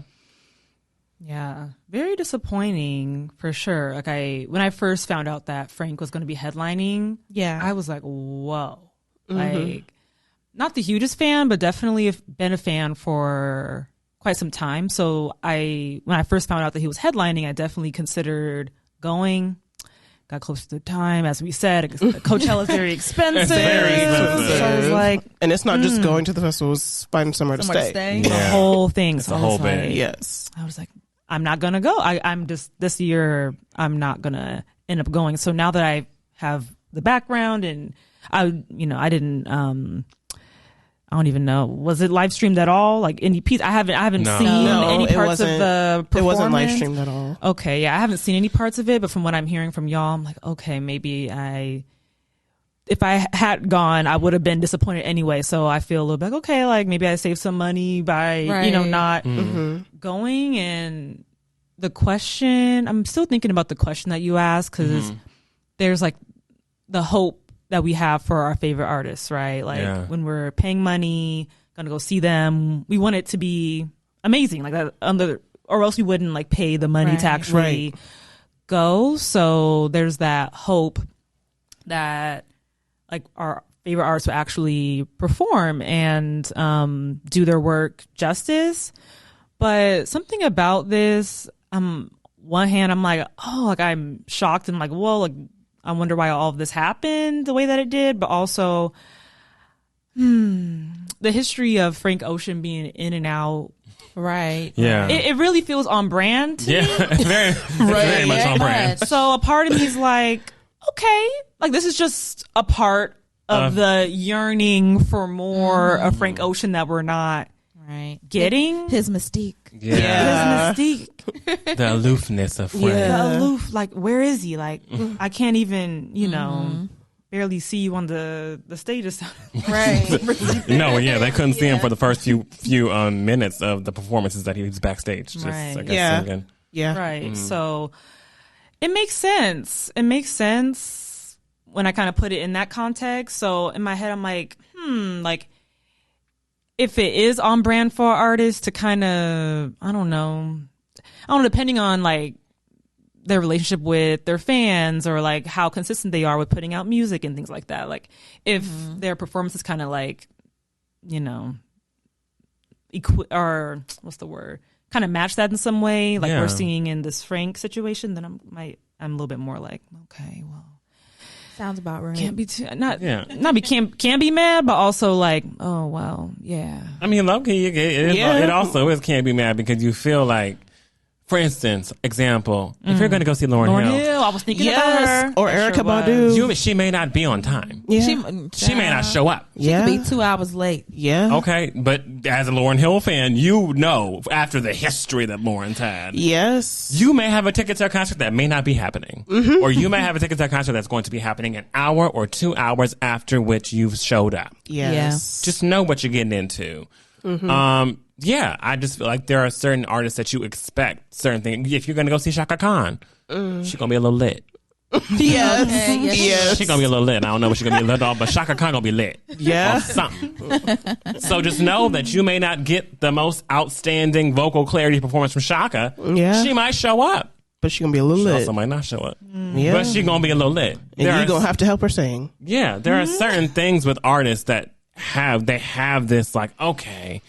Yeah, very disappointing for sure. Like when I first found out that Frank was going to be headlining, I was like, whoa. Like, not the hugest fan, but definitely have been a fan for quite some time. So when I first found out that he was headlining, I definitely considered going. Got close to the time, as we said. Coachella is very expensive. It's very expensive. So I was like, and it's not just going to the festivals, finding somewhere to stay. The whole thing. It's so the whole like, bit. Yes. I was like, I'm not gonna go. I'm just this year. I'm not gonna end up going. So now that I have the background and I didn't. I don't even know. Was it live streamed at all? Like any piece? I haven't seen any parts of the performance. It wasn't live streamed at all. Okay, yeah, I haven't seen any parts of it. But from what I'm hearing from y'all, I'm like, okay, maybe if I had gone, I would have been disappointed anyway. So I feel a little bit like, okay, like maybe I saved some money by not going. And the question, I'm still thinking about the question that you asked, because there's like the hope that we have for our favorite artists, right? Like when we're paying money, gonna go see them, we want it to be amazing, like that, or else we wouldn't like pay the money to actually go. So there's that hope that like our favorite artists will actually perform and do their work justice. But something about this, one hand, I'm like, oh, like I'm shocked and like, well, like I wonder why all of this happened the way that it did. But also, the history of Frank Ocean being in and out. Right. Yeah. It really feels on brand to me. Very much on brand. So a part of me is like, okay, like this is just a part of the yearning for more of Frank Ocean that we're not getting. His mystique. Yeah. His mystique. The aloofness of Frank. The aloof, like where is he? Like I can't even, barely see you on the stages. Right. No, they couldn't see him for the first few minutes of the performances that he was backstage. Just, I guess, singing. Yeah. Right. So it makes sense. It makes sense when I kind of put it in that context. So in my head, I'm like, like if it is on brand for artists to kind of, I don't know, depending on like their relationship with their fans or like how consistent they are with putting out music and things like that. Like if their performance is kind of like, or what's the word? Kind of match that in some way, like we're seeing in this Frank situation, then I'm a little bit more like, okay, well, sounds about right. Can't be too can be mad, but also like, oh well, yeah. I mean, low-key, it also is can't be mad because you feel like, for instance, example, if you're going to go see Lauryn Hill, I was thinking about her. Or Erykah Badu. She may not be on time. Yeah. She may not show up. She could be 2 hours late. Yeah. Okay, but as a Lauryn Hill fan, after the history that Lauryn's had, you may have a ticket to a concert that may not be happening. Or you may have a ticket to a concert that's going to be happening an hour or 2 hours after which you've showed up. Yes. Just know what you're getting into. I just feel like there are certain artists that you expect certain things. If you're going to go see Shaka Khan, she's going to be a little lit. Yes. She's going to be a little lit. I don't know what she's going to be lit off, but Shaka Khan going to be lit. Yeah. Or something. So just know that you may not get the most outstanding vocal clarity performance from Shaka. Yeah. She might show up. But she's going to be a little She lit. also might not show up. Yeah. But she's going to be a little lit. And you're going to have to help her sing. Yeah. There are certain things with artists that have this like, okay,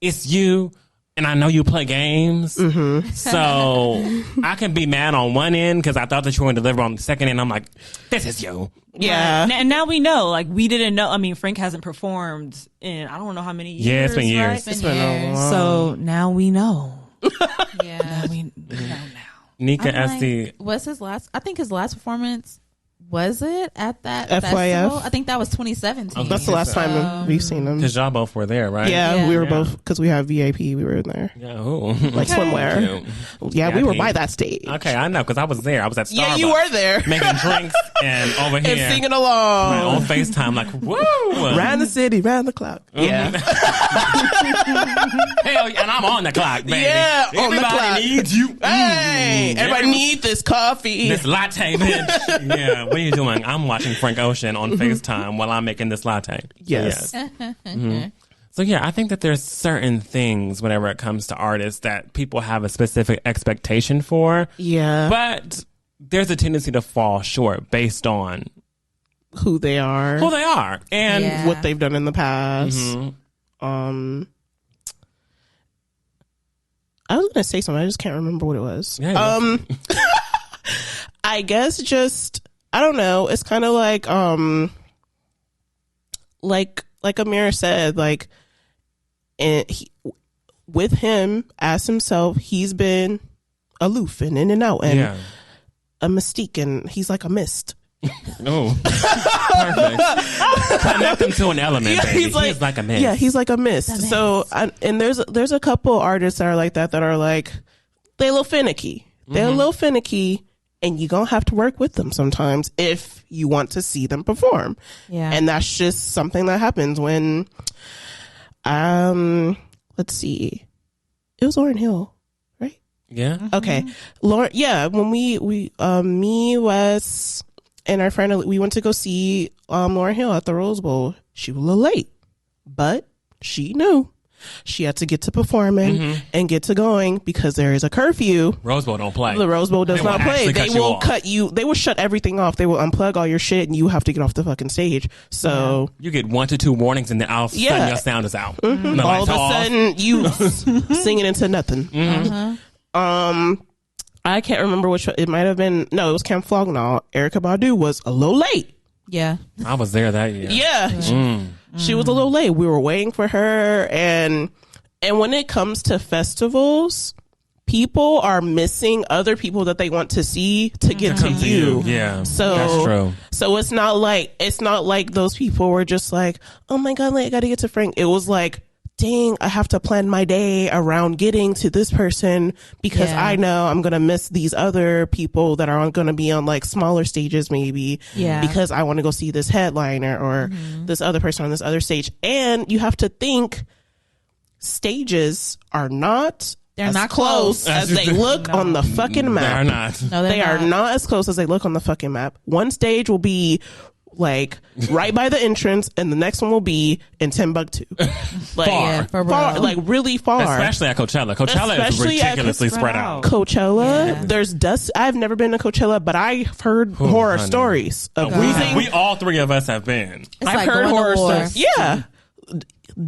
it's you. And I know you play games, so I can be mad on one end because I thought that you were going to deliver on the second end. I'm like, this is you. Yeah. Right. And now we know. Like, we didn't know. I mean, Frank hasn't performed in I don't know how many years. Yeah, it's been years. Right? It's been a while. So now we know. Yeah. Now we know now. Nika I'm SD. like, what's his last? I think his last performance Was it at that FYF? festival? I think that was 2017. That's the last time we've seen them. Because y'all both were there, right? Yeah, we were both, because we have VIP, we were in there. Yeah, ooh. Like swimwear. Yeah, we were by that stage. Okay, I know, because I was there. I was at Starbucks. Yeah, you were there. Making drinks and over here. And singing along. On FaceTime, like, woo! Round the city, round the clock. Yeah. Hell, and I'm on the clock, baby. Yeah, on the Everybody clock. needs you. Hey, everybody needs this coffee. This latte, bitch. Yeah, what are you doing? I'm watching Frank Ocean on FaceTime while I'm making this latte. Yes. So yeah, I think that there's certain things whenever it comes to artists that people have a specific expectation for. Yeah. But there's a tendency to fall short based on who they are. And what they've done in the past. I was gonna say something, I just can't remember what it was. Yeah, I guess just, I don't know, it's kind of like Amira said, like, and with him as himself, he's been aloof and in and out and a mystique, and he's like a mist. Oh, perfect. Connect him to an element, baby. He's like a mist. Yeah, he's like a mist. So, and there's a couple artists that are like that are like, they a little finicky. They're a little finicky, and you're going to have to work with them sometimes if you want to see them perform. Yeah. And that's just something that happens when, let's see. It was Lauryn Hill, right? Yeah. Okay. Lauren, yeah, when we me, Wes, and our friend, we went to go see Lauryn Hill at the Rose Bowl. She was a little late, but she knew she had to get to performing and get to going because there is a curfew. Rose Bowl don't play. The Rose Bowl does not play. They will cut you. They will shut everything off. They will unplug all your shit, and you have to get off the fucking stage. So you get 1 to 2 warnings, and then all of a sudden your sound is out. All of a sudden you singing into nothing. I can't remember which it might have been. No, it was Camp Flognaw. Erykah Badu was a little late. Yeah. I was there that year. Yeah. She was a little late. We were waiting for her. And when it comes to festivals, people are missing other people that they want to see to get to you. Yeah. So that's true. So it's not like those people were just like, oh my God, like, I got to get to Frank. It was like, dang, I have to plan my day around getting to this person because I know I'm going to miss these other people that are going to be on like smaller stages maybe because I want to go see this headliner or this other person on this other stage. And you have to think stages are not close as they look on the fucking map. They're not. No, they are not as close as they look on the fucking map. One stage will be like right by the entrance, and the next one will be in Timbuktu. Like far, like really far. Especially at Coachella. Coachella is ridiculously spread out. Coachella, there's dust. I've never been to Coachella, but I've heard horror stories of we all three of us have been. I've heard horror stories. Yeah,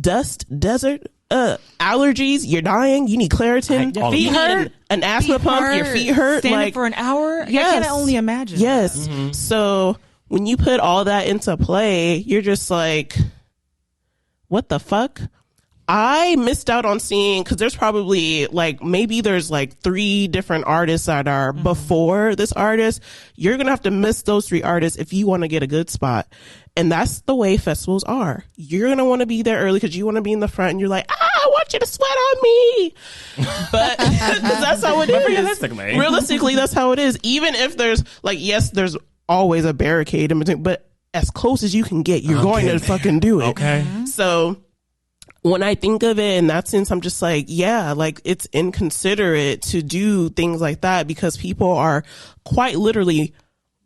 dust, desert. Allergies, you're dying, you need Claritin, feet hurt, an asthma pump, your feet hurt, standing like for an hour. Yes. I can only imagine. Yes. So when you put all that into play, you're just like, what the fuck? I missed out on seeing, because there's probably like, maybe there's like 3 different artists that are before this artist. You're going to have to miss those 3 artists if you want to get a good spot. And that's the way festivals are. You're going to want to be there early because you want to be in the front, and you're like, I want you to sweat on me. But that's how it is. Realistically, that's how it is. Even if there's like, yes, there's always a barricade in between, but as close as you can get, you're going to fucking do it. Okay. So when I think of it in that sense, I'm just like, yeah, like it's inconsiderate to do things like that because people are quite literally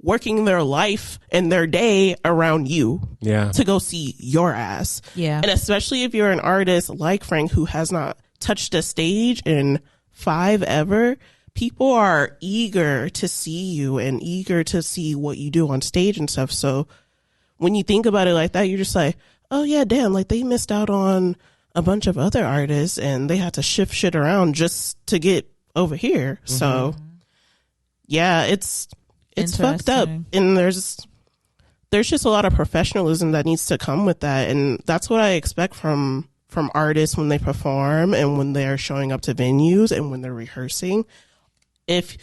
working their life and their day around you to go see your ass. Yeah. And especially if you're an artist like Frank who has not touched a stage in 5 ever, people are eager to see you and eager to see what you do on stage and stuff. So when you think about it like that, you're just like, oh yeah, damn, like they missed out on a bunch of other artists and they had to shift shit around just to get over here. So yeah, it's fucked up. And there's just a lot of professionalism that needs to come with that. And that's what I expect from artists when they perform and when they're showing up to venues and when they're rehearsing. If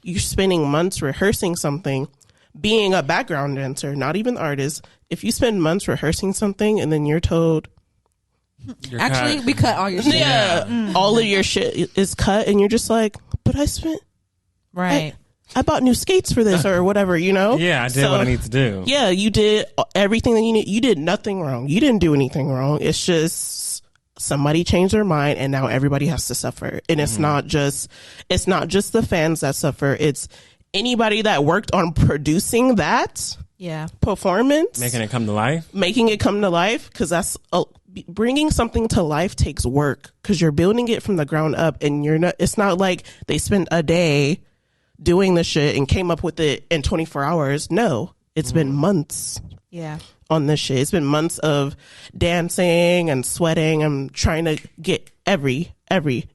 you're spending months rehearsing something, being a background dancer, not even artist, if you spend months rehearsing something and then you're told, actually, we cut all your shit. yeah, all of your shit is cut, and you're just like, but I spent, Right. I bought new skates for this or whatever, you know? Yeah, I did what I need to do. Yeah, you did everything that you need. You did nothing wrong. You didn't do anything wrong. It's just somebody changed their mind and now everybody has to suffer. And it's not just the fans that suffer. It's anybody that worked on producing that performance. Making it come to life. Because that's bringing something to life takes work because you're building it from the ground up, and it's not like they spent a day doing the shit and came up with it in 24 hours. No, it's been months on this shit. It's been months of dancing and sweating and trying to get every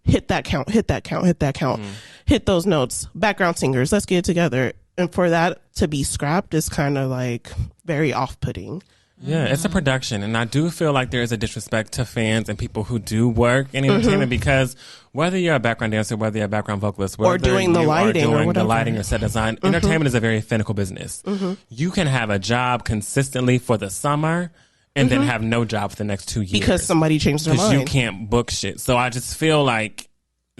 hit that count, hit those notes, background singers, let's get it together. And for that to be scrapped is kind of like very off-putting. Yeah, it's a production, and I do feel like there is a disrespect to fans and people who do work in entertainment because whether you're a background dancer, whether you're a background vocalist, whether or doing the lighting or set design, entertainment is a very finical business. You can have a job consistently for the summer and then have no job for the next 2 years because somebody changed their mind. Because you can't book shit. So I just feel like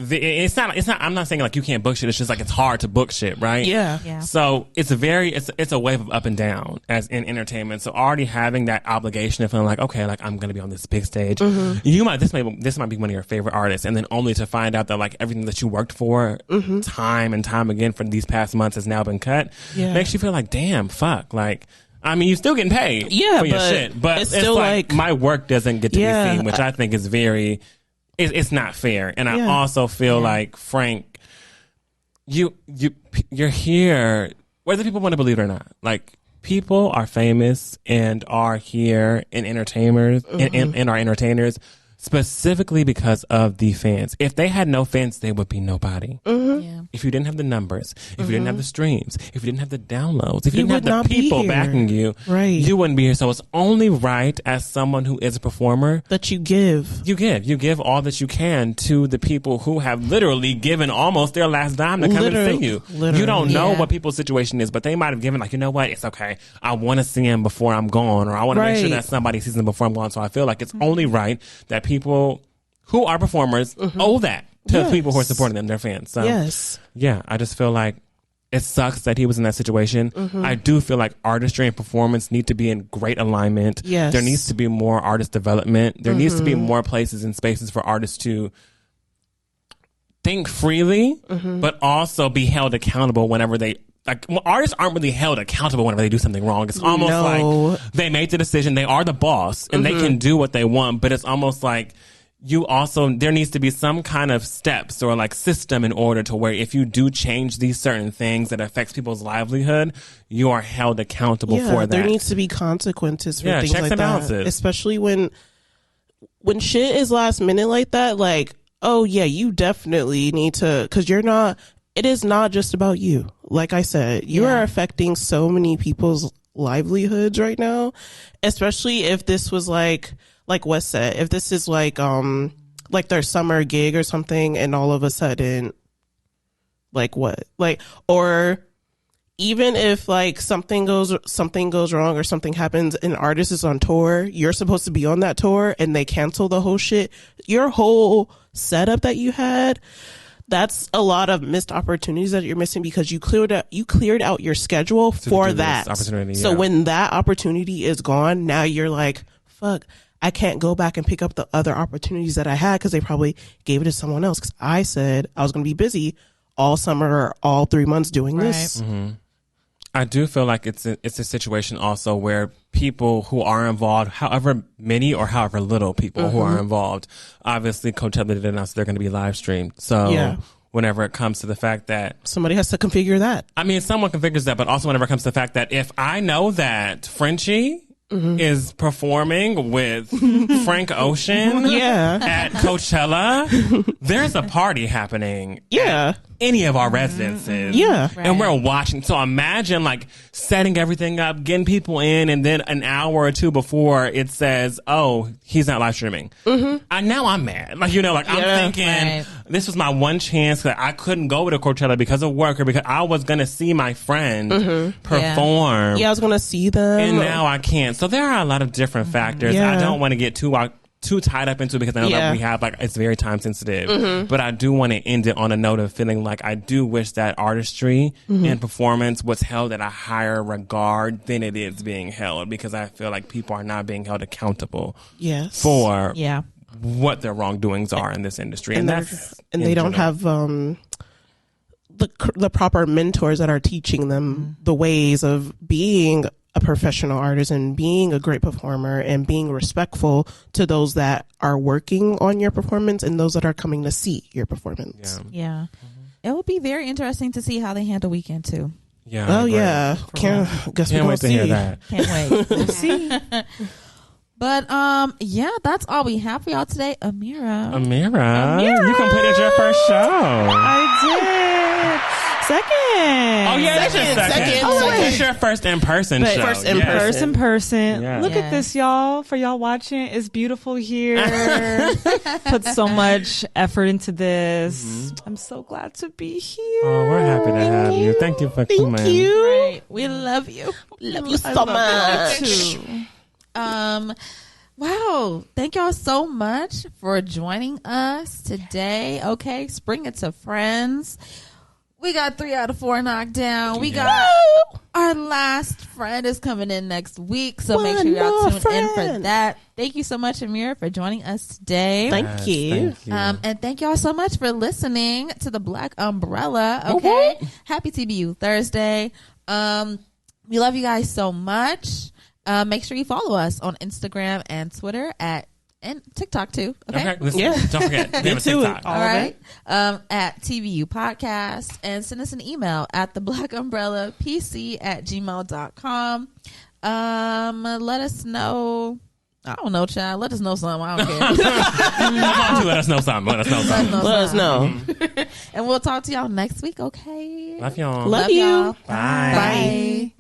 it's not. I'm not saying like you can't book shit. It's just like it's hard to book shit, right? Yeah. So it's a wave of up and down as in entertainment. So already having that obligation of feeling like, okay, like I'm gonna be on this big stage. This might be one of your favorite artists, and then only to find out that like everything that you worked for time and time again for these past months has now been cut. Makes you feel like, damn, fuck, like. I mean, you're still getting paid for your shit, but it's still like my work doesn't get to be seen, which I think is very. It's not fair, and I also feel like Frank, you're here whether people want to believe it or not. Like people are famous and are here and entertainers and are entertainers specifically because of the fans. If they had no fans, they would be nobody. If you didn't have the numbers, if you didn't have the streams, if you didn't have the downloads, if you didn't have the people backing you, you wouldn't be here. So it's only right as someone who is a performer that you give. You give all that you can to the people who have literally given almost their last dime to come and see you. You don't know what people's situation is, but they might have given like, you know what, it's okay. I want to see him before I'm gone, or I want to make sure that somebody sees him before I'm gone. So I feel like it's only right that people who are performers owe that to people who are supporting them, their fans. So yeah, I just feel like it sucks that he was in that situation. I do feel like artistry and performance need to be in great alignment. There needs to be more artist development. There needs to be more places and spaces for artists to think freely, but also be held accountable whenever they artists aren't really held accountable whenever they do something wrong. It's almost like they made the decision, they are the boss, and they can do what they want, but it's almost like there needs to be some kind of steps or like system in order to where if you do change these certain things that affects people's livelihood, you are held accountable for that. There needs to be consequences for things checks like and balances. that. Especially when shit is last minute like that, like, oh yeah, you definitely need to, because it is not just about you. Like I said, you are affecting so many people's livelihoods right now, especially if this was like Wes said, if this is like their summer gig or something, and all of a sudden, or even if like something goes wrong or something happens, an artist is on tour, you're supposed to be on that tour, and they cancel the whole shit. Your whole setup that you had, that's a lot of missed opportunities that you're missing because you cleared out your schedule for that opportunity. So when that opportunity is gone, now you're like, fuck, I can't go back and pick up the other opportunities that I had because they probably gave it to someone else because I said I was going to be busy all summer or all 3 months doing this. I do feel like it's a situation also where people who are involved, however many or however little people who are involved, obviously Coachella did announce they're going to be live streamed. So whenever it comes to the fact that somebody has to configure that. I mean, someone configures that, but also whenever it comes to the fact that if I know that Frenchie is performing with Frank Ocean at Coachella, there's a party happening. Yeah. At any of our residences. Yeah. And we're watching. So imagine like setting everything up, getting people in, and then an hour or two before it says, oh, he's not live streaming. Now I'm mad. Like, I'm thinking this was my one chance that I couldn't go to Coachella because of work or because I was going to see my friend perform. Yeah, I was going to see them. And now I can't. So there are a lot of different factors. Yeah. I don't want to get too tied up into it because I know that we have it's very time sensitive. But I do want to end it on a note of feeling like I do wish that artistry and performance was held at a higher regard than it is being held, because I feel like people are not being held accountable for what their wrongdoings are in this industry, and they don't have the proper mentors that are teaching them the ways of being a professional artist and being a great performer and being respectful to those that are working on your performance and those that are coming to see your performance. Yeah. It will be very interesting to see how they handle Weekend too. Yeah. Oh yeah. Can't wait to hear that. Can't wait. We'll see. But that's all we have for y'all today. Amira, you completed your first show. I did. Second. Oh yeah, that's your second. Oh, it's your first in person show. First in person. Yeah. Look at this, y'all. For y'all watching, it's beautiful here. Put so much effort into this. I'm so glad to be here. Oh, we're happy to have you. Thank you for coming. Thank you. Right. We love you. Love you so much. Wow. Thank y'all so much for joining us today. Okay. Spring it to friends. We got 3 out of 4 knocked down. We got our last friend is coming in next week. So make sure y'all tune in for that. Thank you so much, Amira, for joining us today. Thank you. And thank y'all so much for listening to the Black Umbrella. Okay. Happy TBU Thursday. We love you guys so much. Make sure you follow us on Instagram and Twitter and TikTok too. Okay. Don't forget. We have a TikTok. All right. At TVU Podcast, and send us an email at theblackumbrellapc@gmail.com. Let us know. I don't know, child. Let us know something. I don't care. Let us know something. Let us know. And we'll talk to y'all next week. Okay. Love y'all. Love you. Y'all. Bye. Bye.